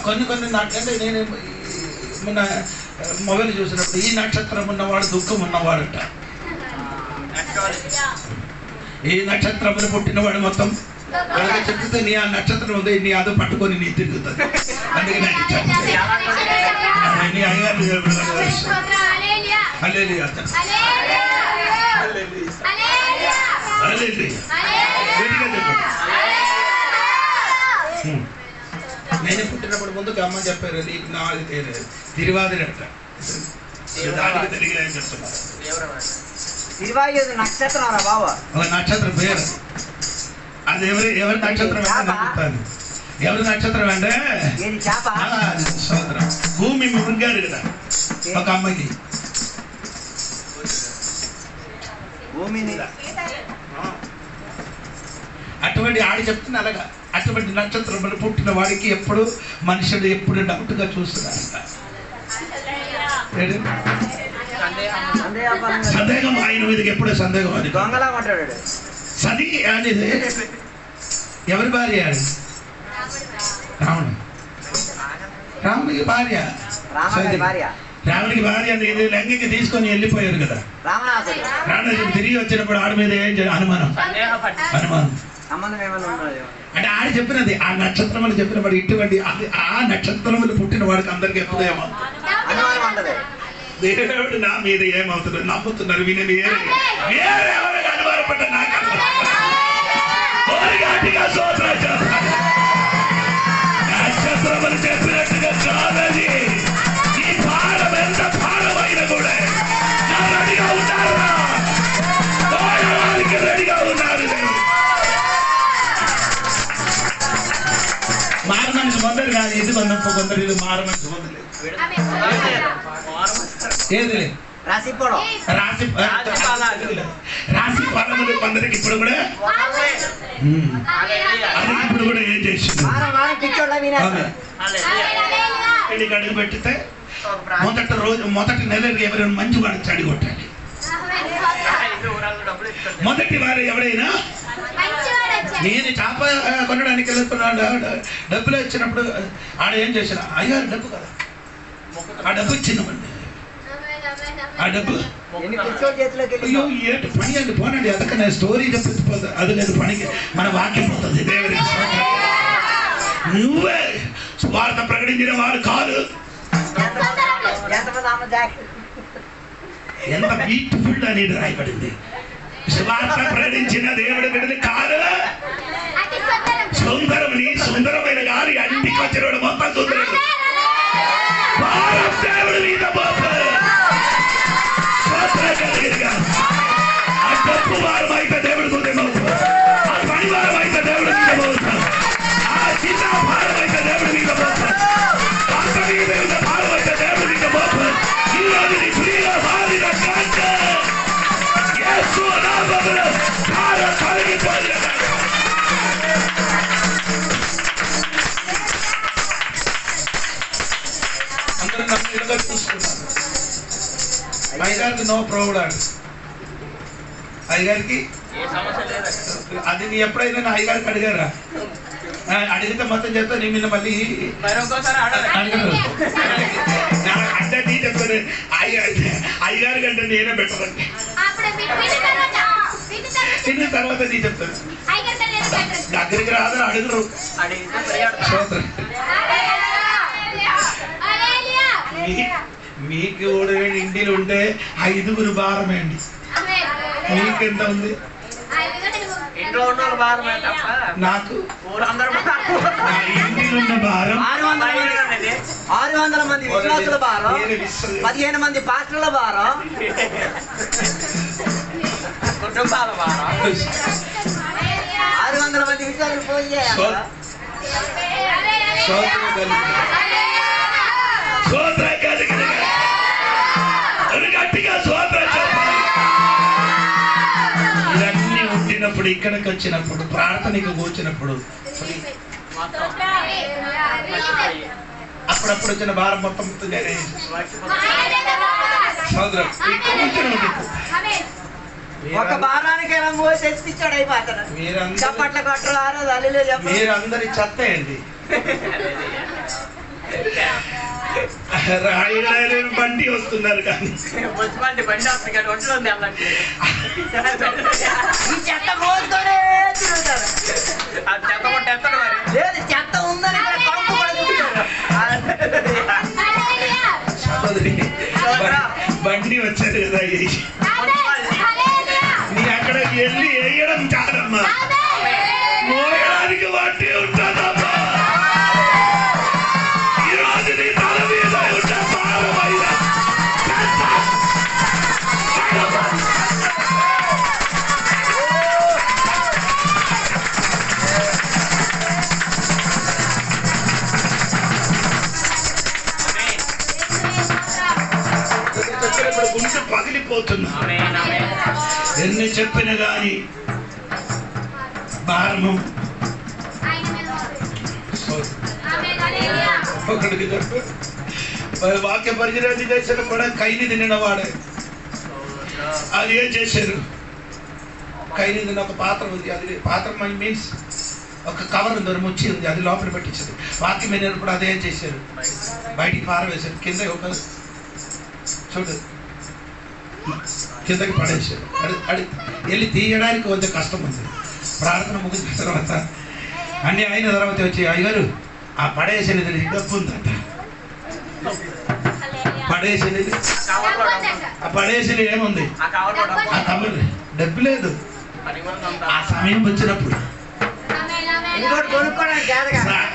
కొన్ని నాకంటే నేను మొన్న మొబైల్ చూసినప్పుడు ఈ నక్షత్రం ఉన్నవాడు దుఃఖం ఉన్నవాడుట, ఈ నక్షత్రములు పుట్టినవాడు మొత్తం చెప్తే నీ ఆ నక్షత్రం ఉంది, నీ అది పట్టుకొని నీ తిరుగుతుంది. అందుకే నాకు నీ అయ్యారు నేనే పుట్టినప్పుడు ముందుకు అమ్మ చెప్పారు, నీకు నాలుగు తిరువాదిరి అంట, దానికి తెలియలేని చెప్తున్నారు. నక్షత్రం బాబా, ఒక నక్షత్రం పేరు అది. ఎవరి నక్షత్రం చెప్తాను. ఎవరి నక్షత్రం అంటే సోదరం భూమి మునిగారు కదా ఒక అమ్మకి. అటువంటి ఆడి చెప్తున్నా అలాగా. అటువంటి నక్షత్రం పుట్టిన వాడికి ఎప్పుడు మనుషుడు ఎప్పుడు డౌట్గా చూస్తున్నారంట. సందేహం ఆయన మీదకి ఎప్పుడో సందేహం. అది సది అనేది ఎవరి భార్య? రావణుడు, రాముడికి భార్య. రాముడికి భార్య అనేది లంకకి తీసుకొని వెళ్ళిపోయారు కదా. రావణుడు తిరిగి వచ్చినప్పుడు ఆడి మీద ఏం అనుమానం అంటే ఆడి చెప్పినది ఆ నక్షత్రములు చెప్పినప్పుడు ఇటువంటి ఆ నక్షత్రములు పుట్టిన వాడికి అందరికి ఎప్పుడు ఏమవుతుంది? దేవుడు నా మీద ఏమవుతుందో నమ్ముతున్నారు. వినని వేరెవరికి అనుమానపడ్డ నాకు నక్షత్రములు చెప్పినట్టుగా కాదని. ఈ భారం ఎంత భారమైనా కూడా రెడీగా ఉన్నారా? రెడీగా ఉన్నారు. మారమనిషి పొందరు కానీ ఇది కొందరు ఇది మారమనిషి పొందలేదు. ఏది రాశి ఫలములు కొందరికి ఇప్పుడు కూడా ఇప్పుడు కూడా ఏం చేసింది? అడుగు పెట్టితే మొదటి నెలకి ఎవరైనా మంచి వాడికి చడిగొట్టండి. మొదటి వారు ఎవరైనా నేను చేప కొనడానికి వెళ్తున్నాడు, డబ్బులు ఇచ్చినప్పుడు ఆడ ఏం చేసిన అయ్యారు డబ్బు కదా, ఆ డబ్బు ఇచ్చినామండి. ఆ డబ్బు అయ్యో ఏంటి పని అండి పోనండి, అదక నా స్టోరీ చెప్పిపోతుంది. అది లేదు పనికి మన వాక్యం పోతుంది. దేవుడికి నువ్వే స్వార్థ ప్రకటించిన వాడు కాదు. ఎంత బ్యూటిఫుల్ అనేది రాయబడింది. స్వార్థ ప్రకటించిన దేవుడి బిడ్డని కాదు. సుందరం నీ సుందరమైన గారి అంటికి వచ్చిన మొత్తం సుందరం దేవుడి మీద ఆ డబ్బు వారం అయితే దేవుడి ఆ పని వారం అయితే దేవుడి అయ్యగారికి నో ప్రాబ్లం. అయ్యగారికి ఏ సమస్య లేదు. అది నీ ఎప్పుడైనా నా అయ్యగారికి అడిగారా? అడిగితే మొత్తం చెప్తా నీ మీద మళ్ళీ మరొకసారి అడగరు. అంటే నీ చెప్తాను అయ్యగారి కంటే నేనే బెటర్ అంటే తిన్న తర్వాత నీ చెప్తాను. దగ్గరికి రాదని అడుగురు. మీకు ఇంటిలో ఉంటే 5గురు భారమే అండి. మీకెంత ఉంది? ఇంట్లో ఉన్న భారమే తప్ప నాకు ఊరందరూ ఇంటిలో ఉన్న భారం 600 మంది విశ్వాసుల భారం, 15 మంది పాస్టర్ల భారం, కుటుంబాల భారం. 600 మంది విశ్వాసులు పోయే గట్టిగా సోదర చెప్పాలి. ఇవన్నీ ఉండినప్పుడు ఇక్కడికి వచ్చినప్పుడు ప్రార్థనకు కూర్చున్నప్పుడు అప్పుడప్పుడు వచ్చిన భారం మొత్తం నేనే సోదరం ఒక భారానికి ఎలా మోసి తెచ్చిచ్చాడు అయిపోతాడు. చప్పట్ల కొట్టరారు తల్లిలో చెప్పండి. మీరందరి చెత్తయండి. రాయడాలు బండి వస్తున్నారు కానీ బండి వస్తుంది కానీ ఒంట్లో ఈ చెత్త మోస్తూనే తిరుగుతారు. చెత్త కొట్టేస్తాడు మరి. లేదు చెత్త ఉందని ఇక్కడ కంపు కూడా చూపించారు. బండి వచ్చారు కదా నీ అక్కడ వెళ్ళి వేయడం కాదమ్మా, మోయడానికి వాటి ఉంటుందమ్మా. ఈరోజు నీ తల మీద ఉన్న భారమైన ఇప్పుడు గుండె పగిలిపోతున్నా. ఎన్ని చెప్పినా గాని భారము వాక్య పరిచయం చేసిన కూడా కైని తినిన వాడే. అది ఏం చేశారు? కైని తిన్న ఒక పాత్ర ఉంది. అది పాత్ర మీన్స్ ఒక కవర్ ఉంది, ముచ్చి ఉంది, అది లోపల పెట్టించారు. వాక్యం వినేటప్పుడు అదేం చేశారు? బయటికి పారవేశారు. కింద ఒక చూడు కిందకి పడేసారు. అది వెళ్ళి తీయడానికి కొంచెం కష్టం ఉంది. ప్రార్థన ముగిసిన తర్వాత అన్నీ అయిన తర్వాత వచ్చి అయ్యగారు ఆ పడేసినది డబ్బు ఉందట. పడేసినది ఆ పడేసినది ఏముంది? ఆ కవర్ డబ్బు లేదు. ఆ సమయం వచ్చినప్పుడు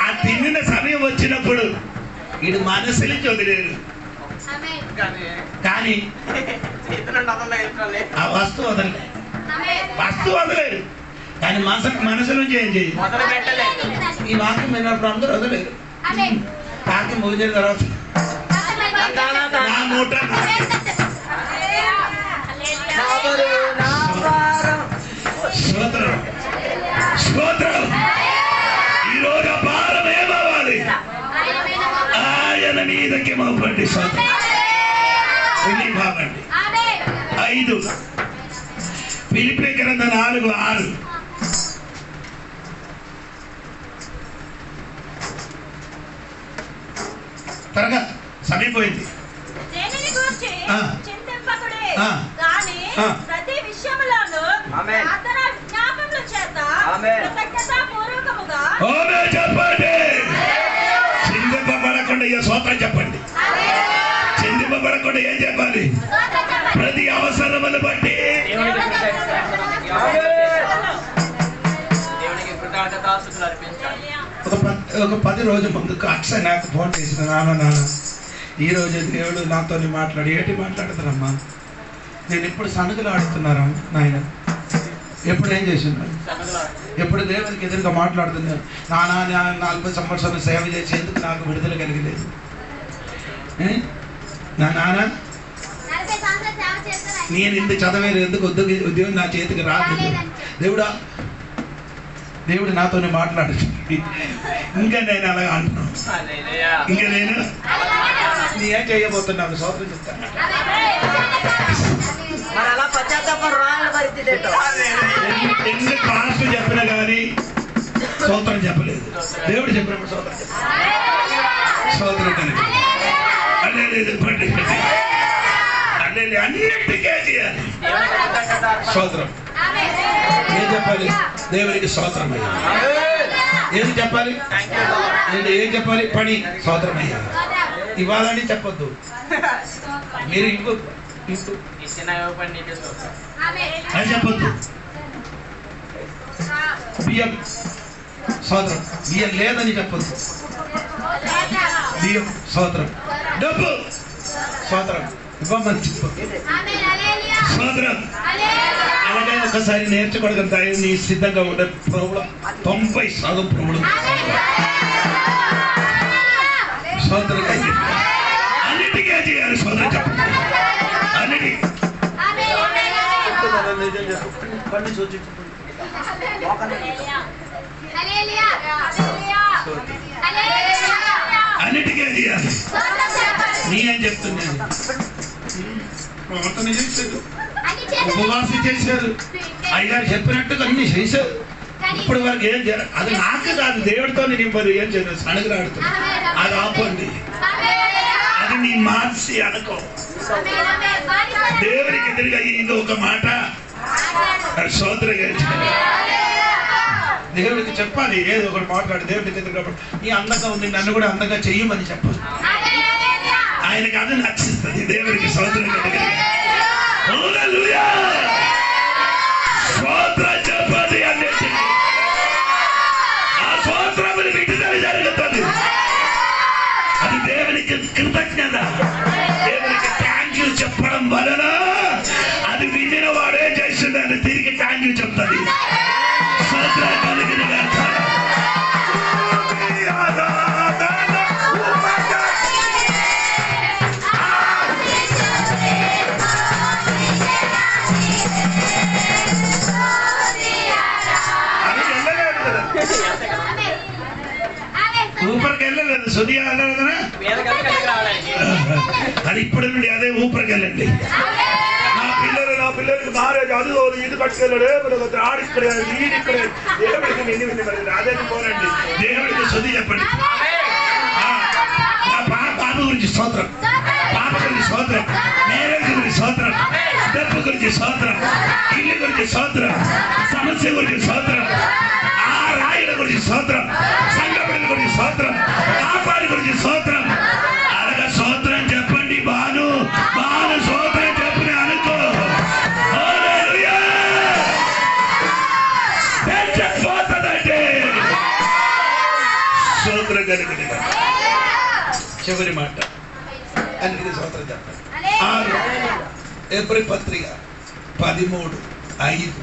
ఆ తిన్నిన సమయం వచ్చినప్పుడు వీడు మనసుని చదిలేరు కానీ ఆ వస్తువు వదలలేదు. వస్తువు వదలేరు కానీ మనసు నుంచి ఏం చేయాలి? ఈ వాక్యం విన్నప్పుడు అందరూ వదలేరు. వాక్యం ముగిసిన తర్వాత నా మూట స్తోత్రం స్తోత్రం. ఈరోజు భారం ఏమవ్వాలి? ఆయన మీదకి మవ్వండి. స్తోత్రం. భావండి 5 ఫిలిప్పీ గ్రంథం 4:6. త్వరగా సమీపోయింది. ప్రతి విషయంలోనూ ప్రార్థన విజ్ఞాపనల చేత కృతజ్ఞతాపూర్వకముగా చెప్పండి. చిందింపబడకుండా ఈ స్తోత్రం చెప్పండి. చిందింపబడకుండా ఏం చెప్పాలి? ప్రతి అవసరమును బట్టి ఒక 10 రోజుల ముందుకు అక్షయ్ నాకు ఫోన్ చేసిన, నాన్న ఈరోజు దేవుడు నాతో మాట్లాడి ఏంటి మాట్లాడుతున్నారమ్మా? నేను ఇప్పుడు సనుగులు ఆడుతున్నారా నాయన? ఎప్పుడు ఏం చేసింది? ఎప్పుడు దేవునికి ఎదురుగా మాట్లాడుతున్నా? నానా 40 సంవత్సరాలు సేవ చేసేందుకు నాకు విడుదల కలిగలేదు. నా నాన్న నేను ఇంత చదవేరు ఎందుకు ఉద్యోగం నా చేతికి రాదు. దేవుడు నాతోనే మాట్లాడు. ఇంకా నేను అలాగా అంటున్నాను. ఇంకా నేను నీ ఏం చేయబోతున్నాను? సోదరు చెప్తాను. పశ్చాత్తాపం రాని పరిస్థితి ఏంటో. ఎన్ని క్లాసులు చెప్పినా కానీ స్తోత్రం చెప్పలేదు. దేవుడు చెప్పినప్పుడు స్తోత్రం చెప్పాలి. స్తోత్రం కనుక అన్నిటికే చేయాలి స్తోత్రం. ఏం చెప్పాలి? దేవునికి స్తోత్రం అయ్యా. ఏది చెప్పాలి? ఏం చెప్పాలి? పని స్తోత్రం అయ్యా ఇవ్వాలని చెప్పొద్దు. మీరు ఇంకో అని చెప్పొద్దు. బియ్యం స్తోత్రం. బియ్యం లేదని చెప్పొద్దు. బియ్యం స్తోత్రం. డబ్బు స్తోత్రం ఇవ్వమని చెప్పొద్దు. స్తోత్రం. అలాగే ఒకసారి నేర్చుకోవడం నీ సిద్ధంగా ఉండే ప్రాబ్లం 90% ప్రాబ్లం స్తోత్రం. అన్నిటికీ చేయాలి స్తోత్రం చెప్పండి. అన్నిటి పని చూచి అన్నిటికీ చేయాలి. నీ అని చెప్తున్నాను. ప్రార్థన చేశారు, ఉపవాసం చేశారు, అయ్యారు చెప్పినట్టుగా అన్ని చేశారు. ఇప్పుడు వరకు ఏం చేయాలి? అది నాకు కాదు, దేవుడితో నింపరు. ఏం చేయలేదు, సణుగులాడుతుంది. అది ఆపండి. అది నీ మార్చి అనుకో. దేవుడికి ఎదురుగా ఇంకొక మాట స్తోత్రంగా దేవుడికి చెప్పాలి. ఏదో ఒకటి మాట్లాడి దేవుడికి ఎదురుగా నీ అందంగా ఉంది, నన్ను కూడా అందంగా చెయ్యమని చెప్పాలి. ఆయనకి అది నచ్చుతుంది. దేవుడికి స్తోత్రంగా స్తోత్రం చెప్పాలి. అన్నిటికీ ఆ స్తోత్రములు విడుదల జరుగుతుంది. అది దేవునికి కృతజ్ఞత. దేవునికి థ్యాంక్ యూ చెప్పడం వలన అది వినిన వాడే చేస్తుందని తిరిగి థ్యాంక్ యూ చెప్తుంది. ఊపరికి వెళ్ళలేదు, సుదియా వెళ్ళదు కదా. అది ఇప్పటి నుండి అదే ఊపరికి వెళ్ళండి. నా పిల్లలకి మ్యారేజ్ అది ఇది కట్టుకెళ్ళాడు, ఆడిక్కడే ఈడిక్కడే. దేవుడికి నిండి అదే పోనండి. దేవుడికి శుద్ధి చెప్పండి. పాప గురించి స్తోత్రం, పాప గురించి స్తోత్రం, మ్యారేజ్ గురించి స్తోత్రం, డబ్బు గురించి స్తోత్రం, ఇల్లు గురించి స్తోత్రం, సమస్య గురించి స్తోత్రం, ఆ రాయుల గురించి స్తోత్రం, సంఘపడి గురించి స్తోత్రం, కాపాడి గురించి స్తోత్రం. అలాగా స్తోత్రం చెప్పండి. బాను బాను స్తోత్రం చెప్పని అనుకో. పోతుందంటే స్తోత్రం కలిగిన చివరి మాట అన్నిటి స్తోత్రం చెప్పండి. 6 ఏప్రిల్ పత్రిక 13:5.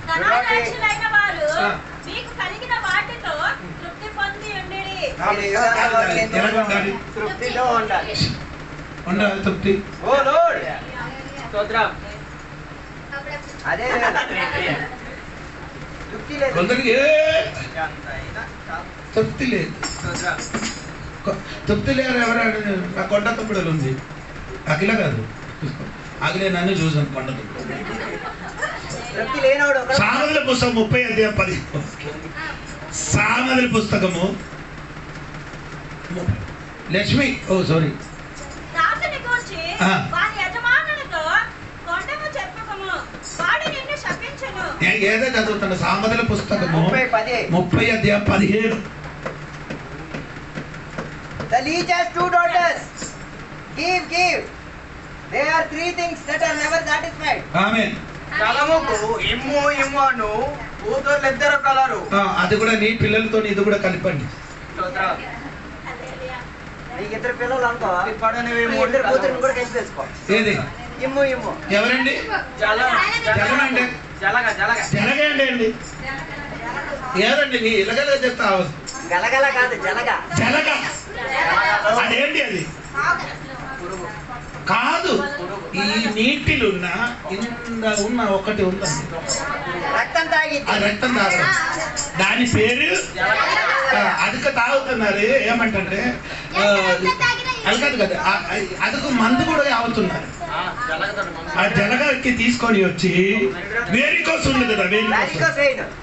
ధనాధ్యక్షులైన వారు మీకు కలిగిన వాటితో తృప్తి పొంది ఉండిరి. తృప్తిలో ఉండాలి. ఉండాలి తృప్తి. ఓ లార్డ్ స్తోత్రం. అదే తృప్తి లేదు. కొందరికి తృప్తి లేదు. తృప్తి లేరు. ఎవరాడు? నా కొండ తమ్ముడు ఉంది. అఖిల కాదు, అఖిలే నన్ను చూసాను. కొండ తమ్ముడు సామెతల పుస్తకం 30:10. సామెతల పుస్తకము లక్ష్మి సారీ దాసుని గూర్చి వాని యజమానునితో కొండము చెప్పుకొము, వాడు నిన్ను శపించును. ఏదో చదువుతాను. సామెతల పుస్తకము 30:17. The leech has 2 daughters. Give. There are 3 things that are never satisfied. ఆమేన్. కలముకు ఇమ్ము ఇమ్మను కూతుర్లు ఇద్దరు కలరు. అది కూడా నీ పిల్లలతో ఇది కూడా కలిపండి. నీకు 2 పిల్లలు అనుకో, 2 కూతుర్ని కూడా కలిపి వేసుకో. ఏది? ఇమ్ము. ఎవరండి? జలగండి. జలగండి. ఏదండి నీ ఇలగల చెప్తా. గలగల కాదు, జలగ. అదేంటి? అది కాదు. ఈ నీటిలో ఉన్న ఒకటి ఉందండి, రక్తం తాగి. ఆ రక్తం తాగడం, దాని పేరు అధిక తాగుతున్నారు. ఏమంటే అది కాదు కదా, అదొక మందు కూడా అవుతున్నారు. ఆ జలగకి తీసుకొని వచ్చి వేరికోస్ ఉంది కదా,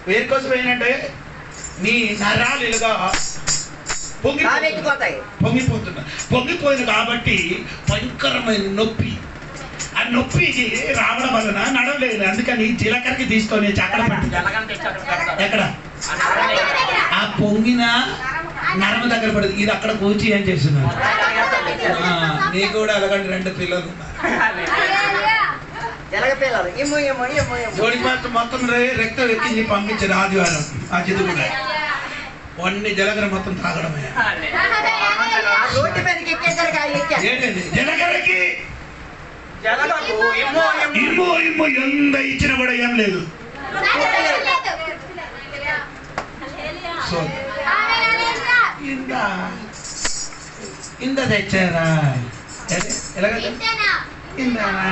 వేరికోస్ ఏంటంటే నీ నరాలు ఇలాగా పొంగిపోతున్నా, పొంగిపోయింది కాబట్టి భయంకరమైన నొప్పి. ఆ నొప్పి రావడం వలన నడవలేదు. అందుకని జీలకర్రకి తీసుకొని అక్కడ ఎక్కడ ఆ పొంగిన నరమ దగ్గర పడదు. ఇది అక్కడ కూర్చి ఏం చేస్తున్నారు. నీకు కూడా అలాగంటే 2 పిల్లలు జోడి మాత్రం మొత్తం రక్తం ఎక్కించి పంపించారు ఆదివారం. ఆ జిద్దు కూడా అన్ని జలగర మొత్తం తాగడమే. ఏంటండి జలగరకి ఇమ్మో ఇమ్మో ఎంత ఇచ్చిన కూడా ఏం లేదు. ఇంత తెచ్చారా ఇందానా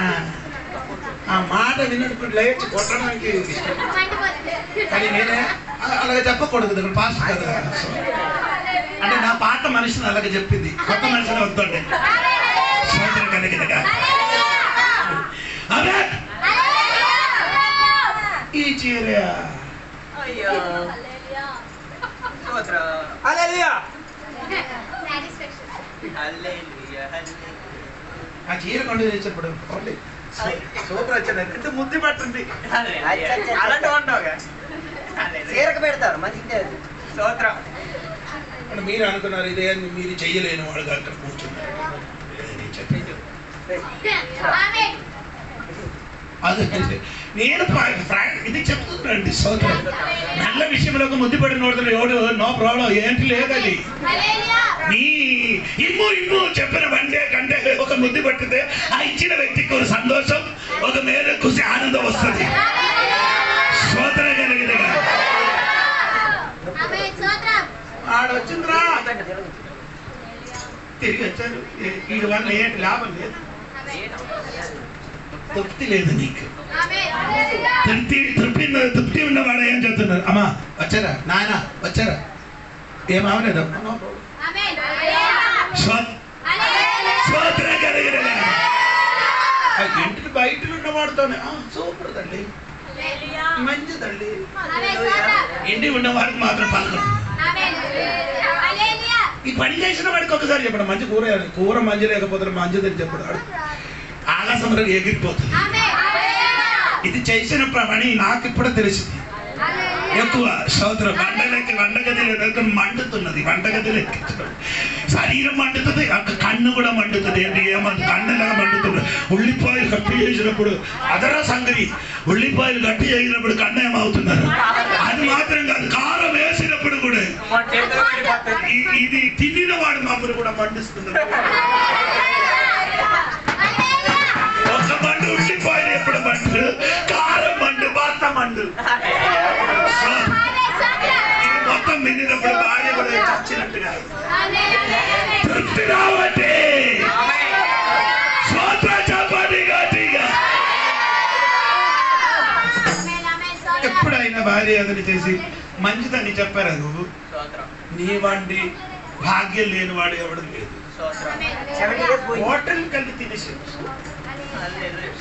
ఆ మాట విన్నప్పుడు లేచి కొట్టడానికి. కానీ నేనే అలాగే చెప్పకూడదు కదా, పాస్ట్ కదా. అంటే నా పాత మనిషిని అలాగే చెప్పింది, కొత్త మనిషిని వద్దండి. సోదరు కలిగినగా ఈ చీర ఆ చీర కొండ తెచ్చినప్పుడు సూపర్ వచ్చింది. అంటే ముద్దు పట్టింది పెడతారు మంచిగా. అంటే మీరు అనుకున్నారు ఇదే మీరు చెయ్యలేని వాడు అక్కడ కూర్చున్నారు. అదే నేను ఇది చెప్తున్నానండి సోదరు. నల్ల విషయంలో ముద్దు పడిన వాడు ఎవడు నో ప్రాబ్లం, ఏంటి లేదండి. నీ ఇమ్ము ఇమ్ము చెప్పిన వండే కంటే ఒక ముద్దు పట్టితే ఆ ఇచ్చిన వ్యక్తికి ఒక సంతోషం, ఒక మేర ఖుషి, ఆనందం వస్తుంది. సోదర కలిగినగా ఆడొచ్చిందిరా, తిరిగి వచ్చారు. వీడి వల్ల ఏంటి లాభం లేదు, తృప్తి లేదు నీకు. తృప్తి ఉన్నవాడు ఏం చెప్తున్నారు. అమ్మా వచ్చారా, నాయన వచ్చారా, ఏమవలేదు. ఇంటికి బయట ఉన్నవాడితోనే సూపర్ తండ్రి, మంచిదండి. ఇంటి ఉన్నవాడికి మాత్రం పలకదు. ఈ పని చేసిన వాడికి ఒకసారి చెప్పడం మంచి కూర మంచి లేకపోతే మంచిదని చెప్పడం ఆకాశంలో ఎగిరిపోతుంది. ఇది చేసిన పని నాకు ఇప్పుడు తెలిసింది. ఎక్కువ సోదరు వంటగదిలో మండుతున్నది, వంటగదిలో శరీరం మండుతుంది, కన్ను కూడా మండుతుంది. ఏంటి ఏమంత కన్నులాగా మండుతుంది. ఉల్లిపాయలు గట్టి చేసినప్పుడు అదరా సంగతి, ఉల్లిపాయలు గట్టి చేసినప్పుడు కన్ను ఏమవుతున్నారు. అది మాత్రం కాదు, కారం వేసినప్పుడు కూడా ఇది తిన్నిన వాడు మమ్మల్ని కూడా మండిస్తున్నారు. ఒక మండు ఉల్లిపాయలు ఎప్పుడు మండు, కారం మండు, బాత మండు. ఇది మొత్తం మిగిలినప్పుడు భార్య కూడా చచ్చినట్టుగా తృప్తి రావట్టే. ఎప్పుడైనా భార్య అతని చేసి మంచిదని చెప్పారా నువ్వు? నీ వండి భాగ్యం లేని వాడు ఎవడు లేదు. హోటల్ కలిసి తినేసి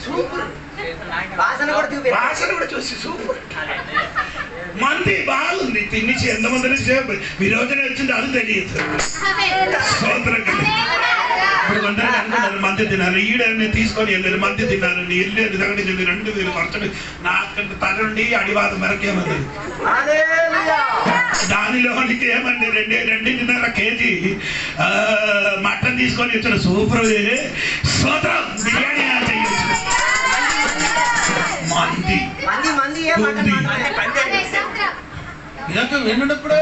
సూపర్, వాసన కూడా చూసి సూపర్, మంది బాగుంది. తినేసి ఎంతమంది విరోచన వచ్చింది అది తెలియదు. ఇప్పుడు కొందరు అనుకున్నారు మంది తినాలి, ఈడని తీసుకొని వెళ్ళారు మంది తిన్నారు. వెళ్ళేది దగ్గర 2000 ఖర్చు నాకంటే తరండి అడివాద మరకేమంది. దానిలోనికి ఏమండి 2.5 కేజీ మటన్ తీసుకొని వచ్చిన సూపర్ సోదరం బిర్యానీ చేయొచ్చు. మంది ఇదంతా విన్నప్పుడే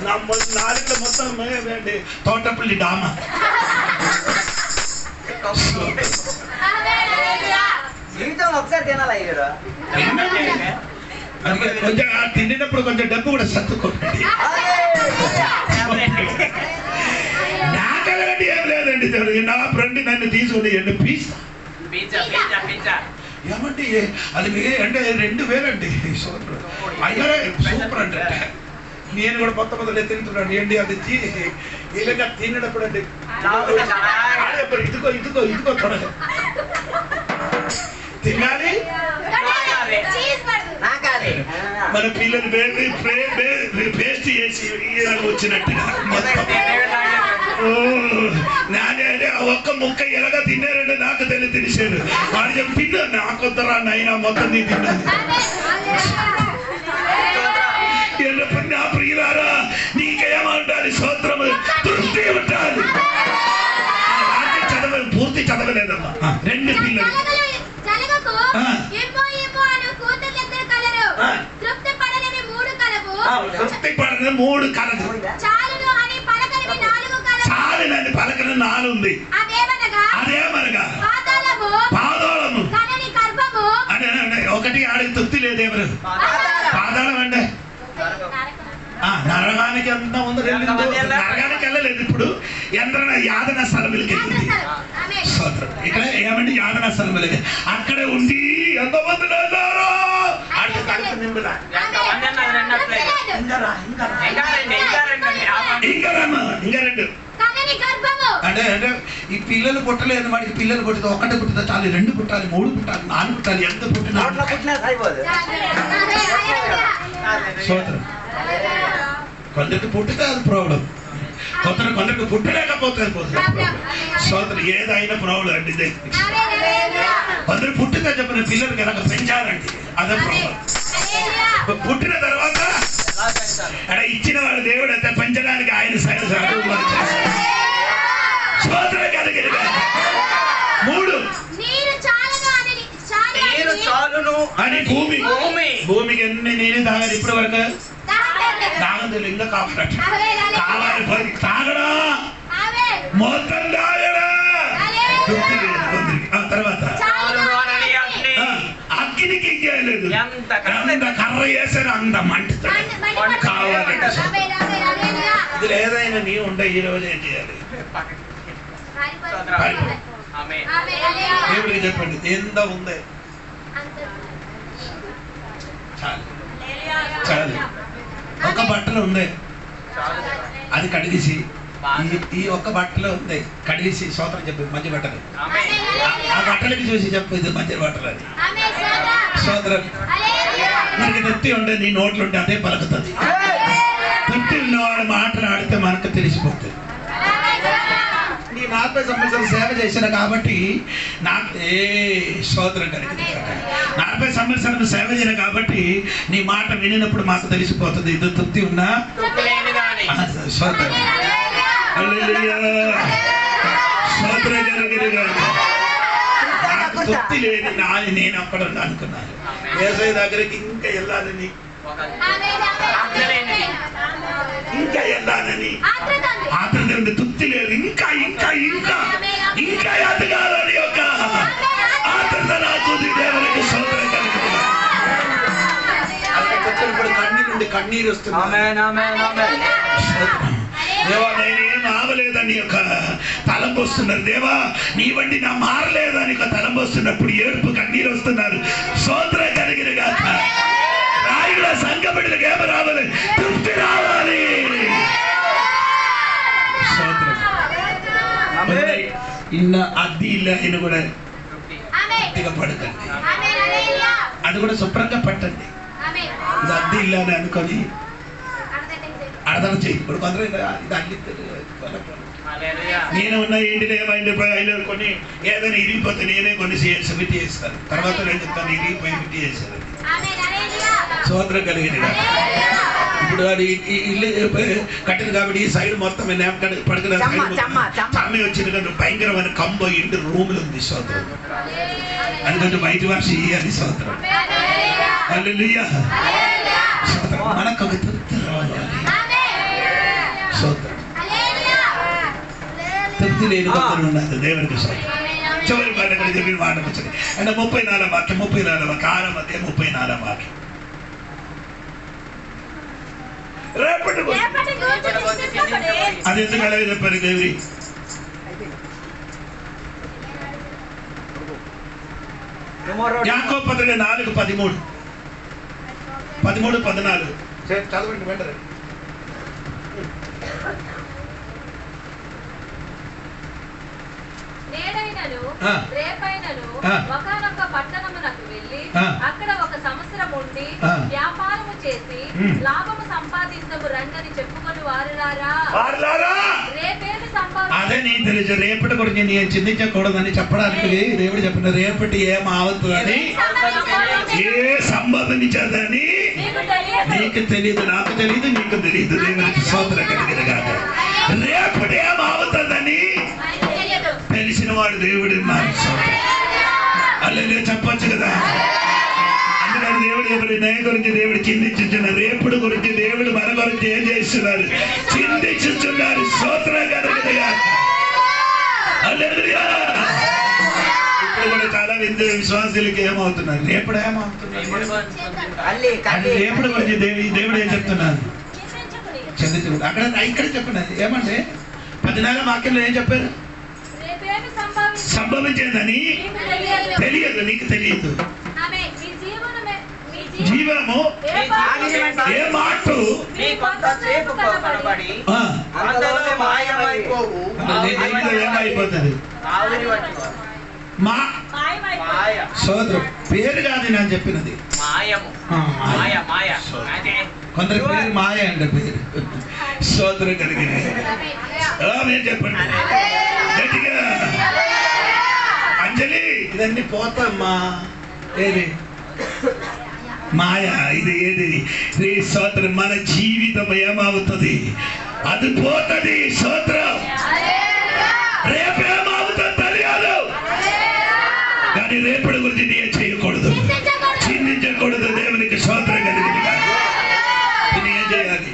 నా 4 మొత్తం తోటపల్లి డామా. ఒకసారి తినాలి కొంచెం తినేటప్పుడు కొంచెం డబ్బు కూడా సర్దుకోండి. నాకలాంటి ఏం లేదండి. నా ఫ్రెండ్ నన్ను తీసుకుని ఏమంటే అది అంటే 2000 అండి. అయ్యారే సూపర్ అంటే నేను కూడా మొత్తం తింటున్నాను ఏంటి అది ఇలా తినేటప్పుడు అండి ఇదిగో ఇదిగో ఇదిగో త్వరగా తినాలి. మన పిల్లలు పేస్ట్ చేసి వచ్చినట్టుగా నానే ఒక్క ముక్క ఎలాగ తిన్నారంటే నాకు తెలిసారు. వాడు చెప్పిండు నాకొద్దరా నైనా మొత్తం నీ తిన్నది. నా ప్రియులారా నీకేమంటారు? స్తోత్రము తృప్తి ఉంటారు. పూర్తి చదవలేదమ్మా. రెండు పిల్లలు తృప్తి పడని మూడు కలదు, చాలునని పలకని 4 ఉంది. అదేమనగా పాదాళము అంటే ఒకటి ఆడికి తృప్తి లేదు. ఎవరు పాదాళం అంటే నరకానికి ఎంత ముందు వెళ్ళిందో నరకానికి వెళ్ళలేదు. ఇప్పుడు ఎంద్రన యాదన స్థలములకి వెళ్ళింది. ఇక్కడ ఏమంటే యాదన స్థలములకి అక్కడే ఉండి ఎంతమంది ఇంకా రెండు అంటే అంటే ఈ పిల్లలు పుట్టలేదు. వాడికి పిల్లలు పుట్టితే ఒక్కటే పుట్టితే చాలు, 2 పుట్టాలి, 3 పుట్టాలి, 4 పుట్టాలి. ఎంత పుట్టినా కొందరికి పుట్టితే అది ప్రాబ్లం, కొందరికి పుట్టలేకపోతే సోదరు ఏదైనా ప్రాబ్లం అండి. ఇదే కొందరు పుట్టితే చెప్పిన పిల్లలకి ఎలా పెంచాలండి, అదే ప్రాబ్లం. పుట్టిన తర్వాత అక్కడ ఇచ్చిన వాడు దేవుడు అయితే పెంచడానికి ఆయన సైడ్ సోదరు కలిగిన 3 చాలును అని భూమికి ఎన్ని నీళ్ళు తాగాలి ఇప్పటి వరకు? దాగదు, ఇంకా కావాలి తాగడా మొత్తం తాగడా తృప్తి లేదు కొందరికి. తర్వాత అగ్నికి ఇంకేయలేదు, ఎంత కర్ర వేసారు అంత మంట కావాలంటే. ఇది ఏదైనా నీ ఉండే ఈ రోజు ఏం చేయాలి? దేవుడికి చెప్పండి ఎంత ఉంది చాలు చాలు. ఒక బట్టలు ఉంది అది కడిగేసి, ఈ ఒక్క బట్టలు ఉంది కడిగేసి సోదరం చెప్పి మంచి బట్టలు, ఆ బట్టలకి చూసి చెప్పు ఇది మంచి బట్టలు అని. సోదరం మనకి తృప్తి ఉండే నీ నోట్లు ఉంటే అదే పలుకుతుంది. తృప్తి ఉన్నవాడు మాట్లాడితే మనకు తెలిసిపోతుంది. నీ 40 సంవత్సరాలు సేవ చేసిన కాబట్టి నాకు సోదరం కలిగింది. 40 సంవత్సరాలు సేవ చేసిన కాబట్టి నీ మాట వినినప్పుడు మాకు తెలిసిపోతుంది ఇది తృప్తి ఉన్నా సోదరం. సోదరం కలిగిన నాకు తృప్తి లేదు నాని నేను అక్కడ అనుకున్నాను. ఏసై దగ్గరికి ఇంకా వెళ్ళాలని ఇంకా వెళ్ళాలని ఆత్ర తృప్తి లేదు. ఇంకా ఇంకా ఇంకా ఇంకా ఎదగాలని ఒక ఆత్రత నాకు దేవునికి సోదరం కలిగింది. ఇప్పుడు కన్నీ నుండి కన్నీరు వస్తుంది. దేవా నేనేం ఆగలేదని ఒక తలంపు వస్తున్నారు. దేవా నీ వంటి నా మారలేదని ఒక తలంపు వస్తున్నప్పుడు ఏడుపు కన్నీరు వస్తున్నారు. సోదరం కలిగిన గాక రాయుల సంఘ బిడ్డలకు ఏమ రావాలి? తృప్తి రావాలి. ఇన్న అద్దీ ఇల్లు అయిన కూడా గట్టిగా పడకండి, అది కూడా శుభ్రంగా పట్టండి. ఇది అద్దీ ఇల్లు అని అనుకొని అర్థం చేయకూడదు. కొందరు ఇది అల్లి నేను ఉన్న ఇంటిలో ఏమైంది కొన్ని ఏదైనా ఇరిగిపోతే నేనే కొన్ని పెట్టి చేస్తాను. తర్వాత నేను చెప్తాను ఇరిగిపోయి పెట్టి చేశాను. సోదరం కలిగింది. ఇప్పుడు అది ఇల్లు కట్టింది కాబట్టి ఈ సైడ్ మొత్తం పడుకున్న చామి వచ్చింది కదా భయంకరమైన కంబ ఇంటి రూములు ఉంది సోదరం. అది కొంచెం బయట భాష ఇయ్యాలి సోదరం. హల్లెలూయా. మనకు ఒక తృప్తి రావాలి సోదరం. తృప్తి లేని కొందరు ఉన్నారు దేవునికి సోదరం. చివరి మాట కూడా చెప్పిన మాట వచ్చింది అంటే 34 వాక్యం 34 వాక్యం 34 వాక్యం. అది ఎందుకు అలాగే చెప్పారు దేవి? యాకోబు పత్రిక 4:13 13-14 చదవండి వెంటనే. నేడైనను రేపైనను ఒకనొక పట్టణమునకు వెళ్ళి అక్కడ ఒక సంవత్సరం ఉండి వ్యాపారము చేసి లాభము సంపాదించము రండని చెప్పుకొని వారులారా రేపేమి సంపాదించ అదే నీకు తెలుసు. రేపటి గురించి నేను చింతించకూడదని చెప్పడానికి దేవుడు చెప్పిన రేపటి ఏమవుతుందని ఏ సంబంధించదని నీకు తెలియదు, నాకు తెలియదు, నీకు తెలియదు. దేవునికి స్తోత్రం కలిగిన కాక రేపటి ఏమవుతుందని తెలిసిన వాడు దేవుడు అల్లే చెప్పొచ్చు కదా. అందుకని దేవుడు ఎవరి నయ గురించి దేవుడు చింతించున్నారు, రేపుడు గురించి దేవుడు మన గురించి ఏం చేస్తున్నారు, చింతించుతున్నారు. స్తోత్రం కలిగిన కాక హల్లెలూయా. ఇప్పుడు కూడా చాలా విశ్వాసులకి ఏమవుతున్నారు, రేపుడు ఏమవుతున్నారు, రేపుడు గురించి దేవుడు ఏం చెప్తున్నారు, చింతించు. అక్కడ ఇక్కడ చెప్పినది ఏమంటే 14వ వాక్యంలో ఏం చెప్పారు, సంభవించేదని తెలియదు, నీకు తెలియదు. జీవము ఏ మాట ఏమైపోతుంది, సోదరు పేరు కాదు నేను చెప్పినది, కొందరి పేరు మాయ అండి, పేరు సోదరు కలిగిన చెప్పండి గట్టిగా. అంజలి ఇదన్నీ పోతామ్మా, ఏది మాయ, ఇది ఏది సోదరం, మన జీవితం ఏమవుతుంది, అది పోతుంది. సోదరం రేపేమవుతుంది తెలియదు, కానీ రేపటి గురించి నేను చేయకూడదు, చింతించకూడదు. దేవునికి స్తోత్రం కలిగింది. ఏం చేయాలి,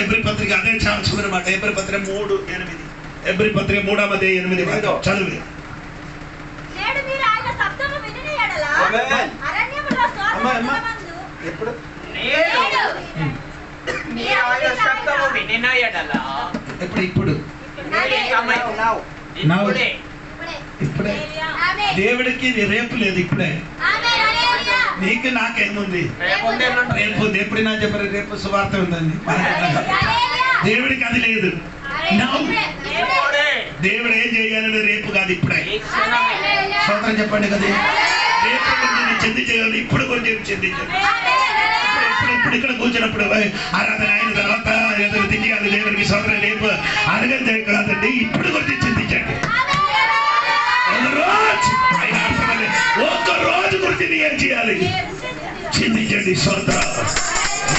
ఎబ్రీ పత్రిక అదే చదువునమాట, ఎబ్రీ పత్రిక 3:8, ఎబ్రీ పత్రిక 3:8 చదువు. ఇప్పుడు ఇప్పుడే దేవుడికి రేపు లేదు, ఇప్పుడే. నీకు నాకేముంది, రేపు ఎప్పుడైనా చెప్పారు, రేపు సువార్త ఉందండి. దేవుడికి అది లేదు. దేవుడు ఏం చేయాలని రేపు కాదు, ఇప్పుడే. స్తోత్రం చెప్పండి కదా. రేపు గురించి చింతించాలి, ఇప్పుడు గురించి చింతించాలి. ఇప్పుడు ఇక్కడ కూర్చున్నప్పుడు ఆరాధన అయిన తర్వాత ఏదో తిండి దేవుడికి స్తోత్రం రేపు అడగదు కాదండి, ఇప్పుడు గురించి చింతించండి. ఒక్క రోజు గురించి నీ ఏం చేయాలి, చింతించండి. స్తోత్రం.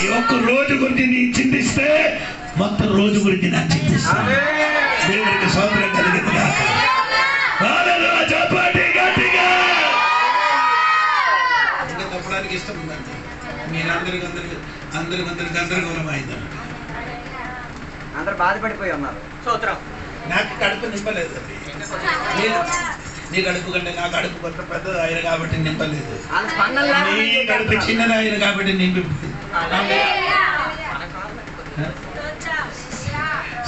ఈ ఒక్క రోజు గురించి నీ చింతిస్తే మొత్తం రోజు గురించి నా చింతిస్తాను. దేవుడికి స్తోత్రం కలిగింది. తప్పడానికి ఇష్టం ఉందండి. మీరందరికి గందరగోళం అయిందండి, అందరూ బాధపడిపోయి ఉన్నారు. స్తోత్రం. నాకు కడుపు నింపలేదు, నీ కడుపు కంటే నా కడుపు కొంత పెద్దది ఆయన కాబట్టి నింపలేదు, నీ కడుపు చిన్నది ఆయన కాబట్టి నింపిపోయింది.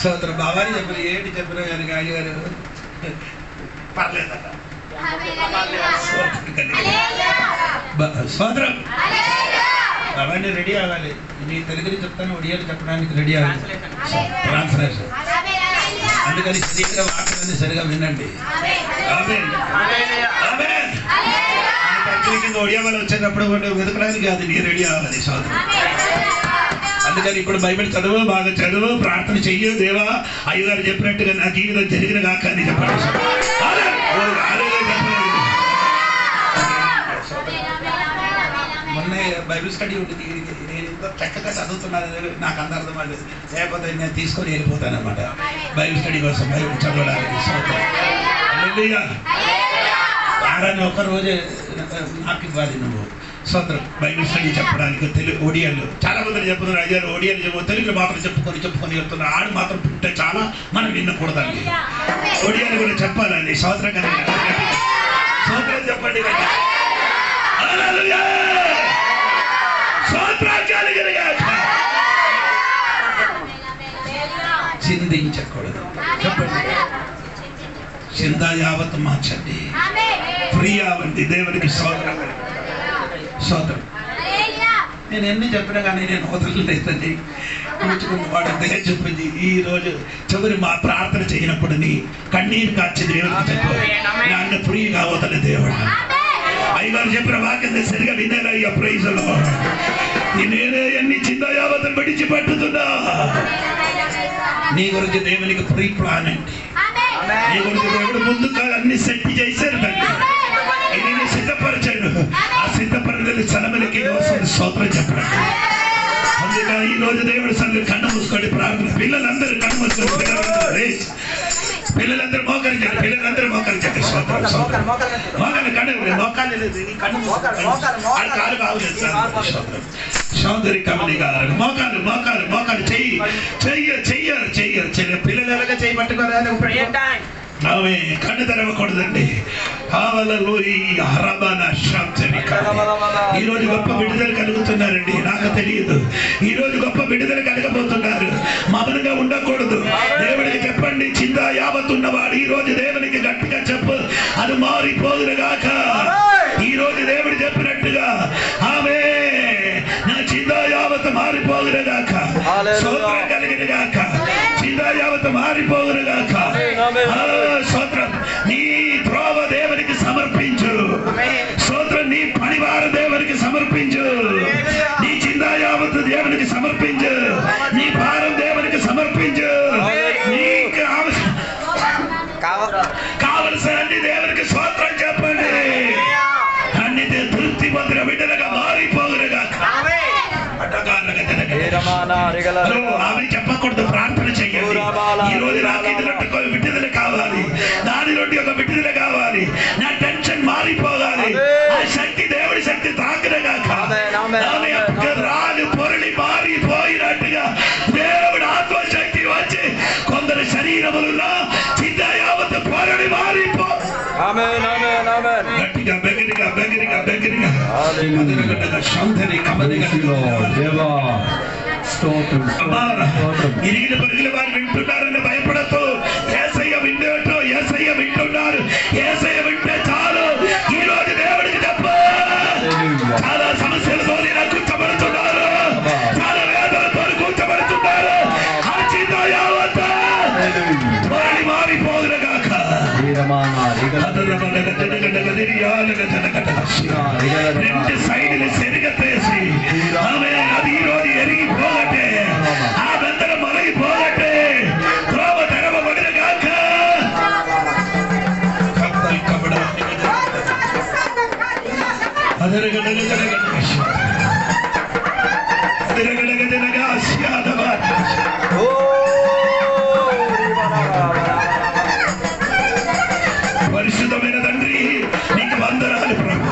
స్తోత్రం. బాబాని చెప్పారు, ఏంటి చెప్పినా కానీ అయ్యగారు పర్లేదట. స్తోత్రం. అవన్నీ రెడీ అవ్వాలి. నీ తెలుగుని చెప్తాను, ఒడియాలు చెప్పడానికి రెడీ అవ్వాలి. ట్రాన్స్లేషన్. అందుకని శరీర వాక్యాన్ని సరిగా వినండి. కింద ఒడియా వాళ్ళు వచ్చేటప్పుడు వెతకడానికి కాదు, నీ రెడీ అవ్వాలి. స్తోత్రం. అందుకని ఇప్పుడు బైబిల్ చదువు, బాగా చదువు, ప్రార్థన చెయ్యు. దేవా అయ్యగారు చెప్పినట్టుగా నా జీవితం జరిగిన కాక అని చెప్పండి. మొన్న బైబిల్ స్టడీ ఉంటుంది, నేను ఇంత చక్కగా చదువుతున్నాను, నాకు అంత అర్థం అవ్వలేదు. లేకపోతే నేను తీసుకొని వెళ్ళిపోతాను అనమాట బైబిల్ స్టడీ కోసం, బైబిల్ చదవడానికి. వారాన్ని ఒక్కరోజే నాకు ఇవ్వాలి నువ్వు. స్తోత్రం. బైబిల్ స్టడీ చెప్పడానికి తెలుగు ఒడియాలు చాలా మంది చెప్తున్నారు, అయ్యారు ఒడియాలు తెలుగులో మాత్రం చెప్పుకొని వెళ్తున్నారు. ఆడు మాత్రం పుట్టే చాలా మనం వినకూడదండి, ఒడియాలు కూడా చెప్పాలండి. స్తోత్రం కదా. స్తోత్రం చెప్పండి కదా. చిందించకూడదు. చెప్పండి. చింత యావత్ మార్చండి, ఫ్రీ అవ్వండి. దేవునికి స్తోత్రం. స్తోత్రం. నేను ఎన్ని చెప్పినా కానీ నేను వదలలేదని కూర్చుకున్న వాడు అంతగా చెప్పింది. ఈ రోజు చివరి మా ప్రార్థన చేయనప్పుడు నీ కన్నీరు కాచి దేవుడికి చెప్పు, నన్ను ఫ్రీగా వదల దేవుడు. అయ్యగారు చెప్పిన వాక్యం సరిగా వినేరయ్యా. ప్రైజ్ లో నేనే ఎన్ని చిన్న యావతను విడిచి పట్టుతున్నా. నీ గురించి దేవునికి ప్రీ ప్లాన్ అండి. నీ గురించి దేవుడు ముందుగా అన్ని సెట్ చేశారు. నేను సిద్ధపరిచాడు. ఆ సిద్ధపరిచిన స్థలములకి స్తోత్రం చెప్పండి. అందుకని ఈ రోజు దేవుడు సంగతి కన్ను మూసుకోండి. ప్రార్థన పిల్లలందరూ కన్ను మూసుకోండి. పిల్లలందరూ మోకరించండి. పిల్లలందరూ మోకరించండి. మోకాలు కన్ను మోకాలు లేదు. కన్ను కాలు బాగులేదు. సౌందర్య కమలి గారు మోకాలు మోకాలు మోకాలు చెయ్యరు. పిల్లలు ఎలాగా చేయి పట్టుకోరా? ఆమె కన్ను తెరవకూడదండి. ఈ రోజు గొప్ప విడుదల కలుగుతున్నారండి. నాకు తెలియదు. ఈ రోజు గొప్ప విడుదల కలగబోతున్నారు. మౌనంగా ఉండకూడదు. దేవుడికి చెప్పండి, చింత యావత్తున్నవాడు ఈ రోజు దేవునికి గట్టిగా చెప్పు, అది మారిపోదురుగాక. ఈ రోజు దేవుడు చెప్పినట్టుగా ఆమె నా చింత యావత్తు మారిపోదురుగాక. స్తోత్రం కలిగినగాక. చింత యావత్తు మారిపోదురుగాక. స్తోత్రం. నీ త్రోవ దేవునికి సమర్పించు. స్తోత్రం. నీ పనివార దేవునికి సమర్పించు. నీ చింతా యావత్తు దేవునికి సమర్పించు. నీ భారం దేవునికి సమర్పించు. నీకు కావలసిన అన్ని దేవునికి స్తోత్రం చెప్పండి. అన్ని తృప్తి పొందిన బిడ్డలుగా మారిపోదురుగా. ఆమె చెప్పకూడదు. ప్రార్థన చెయ్యండి. ఈ రోజు నాకు ఇందులో విడుదల కావాలి, దానిలో ఒక విడుదల కావాలి, నా టెన్షన్ మారిపోవాలి. ఆ శక్తి దేవుడి శక్తి తాకినగాక. రాలు పొరలి మారిపోయినట్టుగా దేవుడు ఆత్మశక్తి వచ్చి కొందరు శరీరములలో చింత యావత్తు పొరలి మారిపో. గట్టిగా బెగిరిగా బెగిరిగా బెగిరిగా సౌందర్య కమలిగా ఇరిగిన పొరుగుల వారు వింటున్నారని భయపడద్దు. యేసయ్య వింటూ యేసయ్య వింటున్నారు. యేసయ్య వింటే చాలు. ఈ రోజు దేవుడికి తప్ప చాలా సమస్యలతో కూర్చోబడుతున్నారు. చాలా వేదనతో కూర్చోబడుతున్నారు. ఆ చింత యావత్తు మారిపోదురుగాక. రెండు సైడ్లు సెరిగేసి ఆమె అది ఈ రోజు ఎరిగిపోగట్టే. ఆ బందర మొలగిపోగట్టే. త్రోవ తెరవబడుగాక. పరిశుద్ధమైన తండ్రి, నీకు వందనాలు ప్రభు.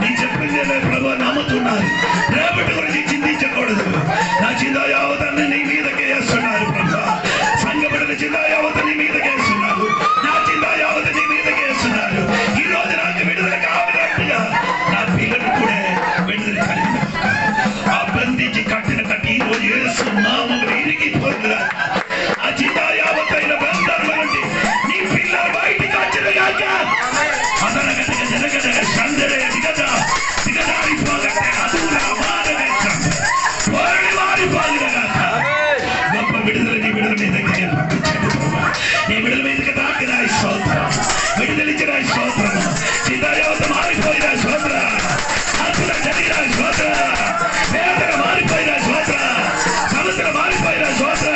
నీ చెప్పింది ప్రభు నమ్ముతున్నారు. రేపటి గురించి చింతించకూడదు. నా చింత యావతాన్ని నీ మీదకే వేస్తున్నారు ప్రభు. సంగపడిన చింత యావత నీ మీదకే వేస్తున్నారు. నా చింత యావత నీ మీదకే వేస్తున్నారు. ఈ రోజు నాకు విడుదల కావాలన్నట్టుగా నా పిల్లలు కూడా విడుదల కలిగి ఆ బంధించి కట్టిన కట్టి ఈ రోజు వేస్తున్నాము. ఇరిగిపోతున్నా ఆ చింత యావతైన బంధాల నుండి నీ పిల్లలు బయటికి వచ్చినగాక. అదనగటగా జనగటగా సందరే దిగదా దిగదారిపోగట్టే. అదులా మారవేశం వారిని మారిపోదురుగాక. గొప్ప విడుదల నీ విడుదల మీదకి నేను పంపించండి ప్రభా. నీ విడుదల మీదకి తాకిన స్తోత్రం. విడుదలిచ్చిన స్తోత్రం. చింతాయావత మారిపోయిన స్తోత్ర. అద్భుత జరిగిన స్తోత్ర. వేదన మారిపోయిన స్తోత్ర. సమస్యలు మారిపోయిన స్తోత్ర.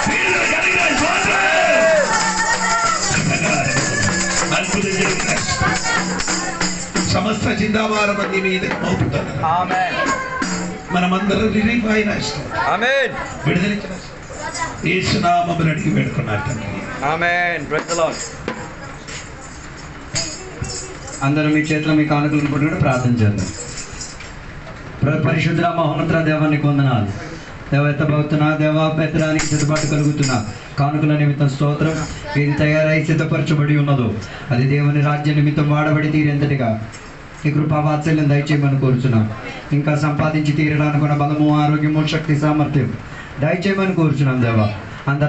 విడుదల కలిగిన స్తోత్ర. అద్భుతం జరిగిన సమస్త చింతావారం నీ మీద మోపుతాను. మనమందరం రిలీఫ్ అయిన విడుదలించిన యేసునామమున అడిగి పెడుతున్నారు తండ్రి. ఆమేన్. Praise the lord. అందరూ మీ చేతిలో మీ కానుకలను పట్టుకుని ప్రార్థన చేద్దాం. పరిశుద్ధ మహోన్నత దేవానికి వందనాలు. దేవ ఎత్తబోతున్నా దేవా బెత్తడానికి సిద్ధపాటు కలుగుతున్నా కానుకల నిమిత్తం స్తోత్రం. ఇది తయారై సిద్ధపరచబడి ఉన్నదో అది దేవుని రాజ్య నిమిత్తం వాడబడి తీరేంతటిగా ఈ కృపా వాత్సల్యం దయచేయమని కోరుచున్నాం. ఇంకా సంపాదించి తీరడానుకున్న బలము, ఆరోగ్యము, శక్తి, సామర్థ్యం దయచేయమని కోరుచున్నాం దేవా. అందరినీ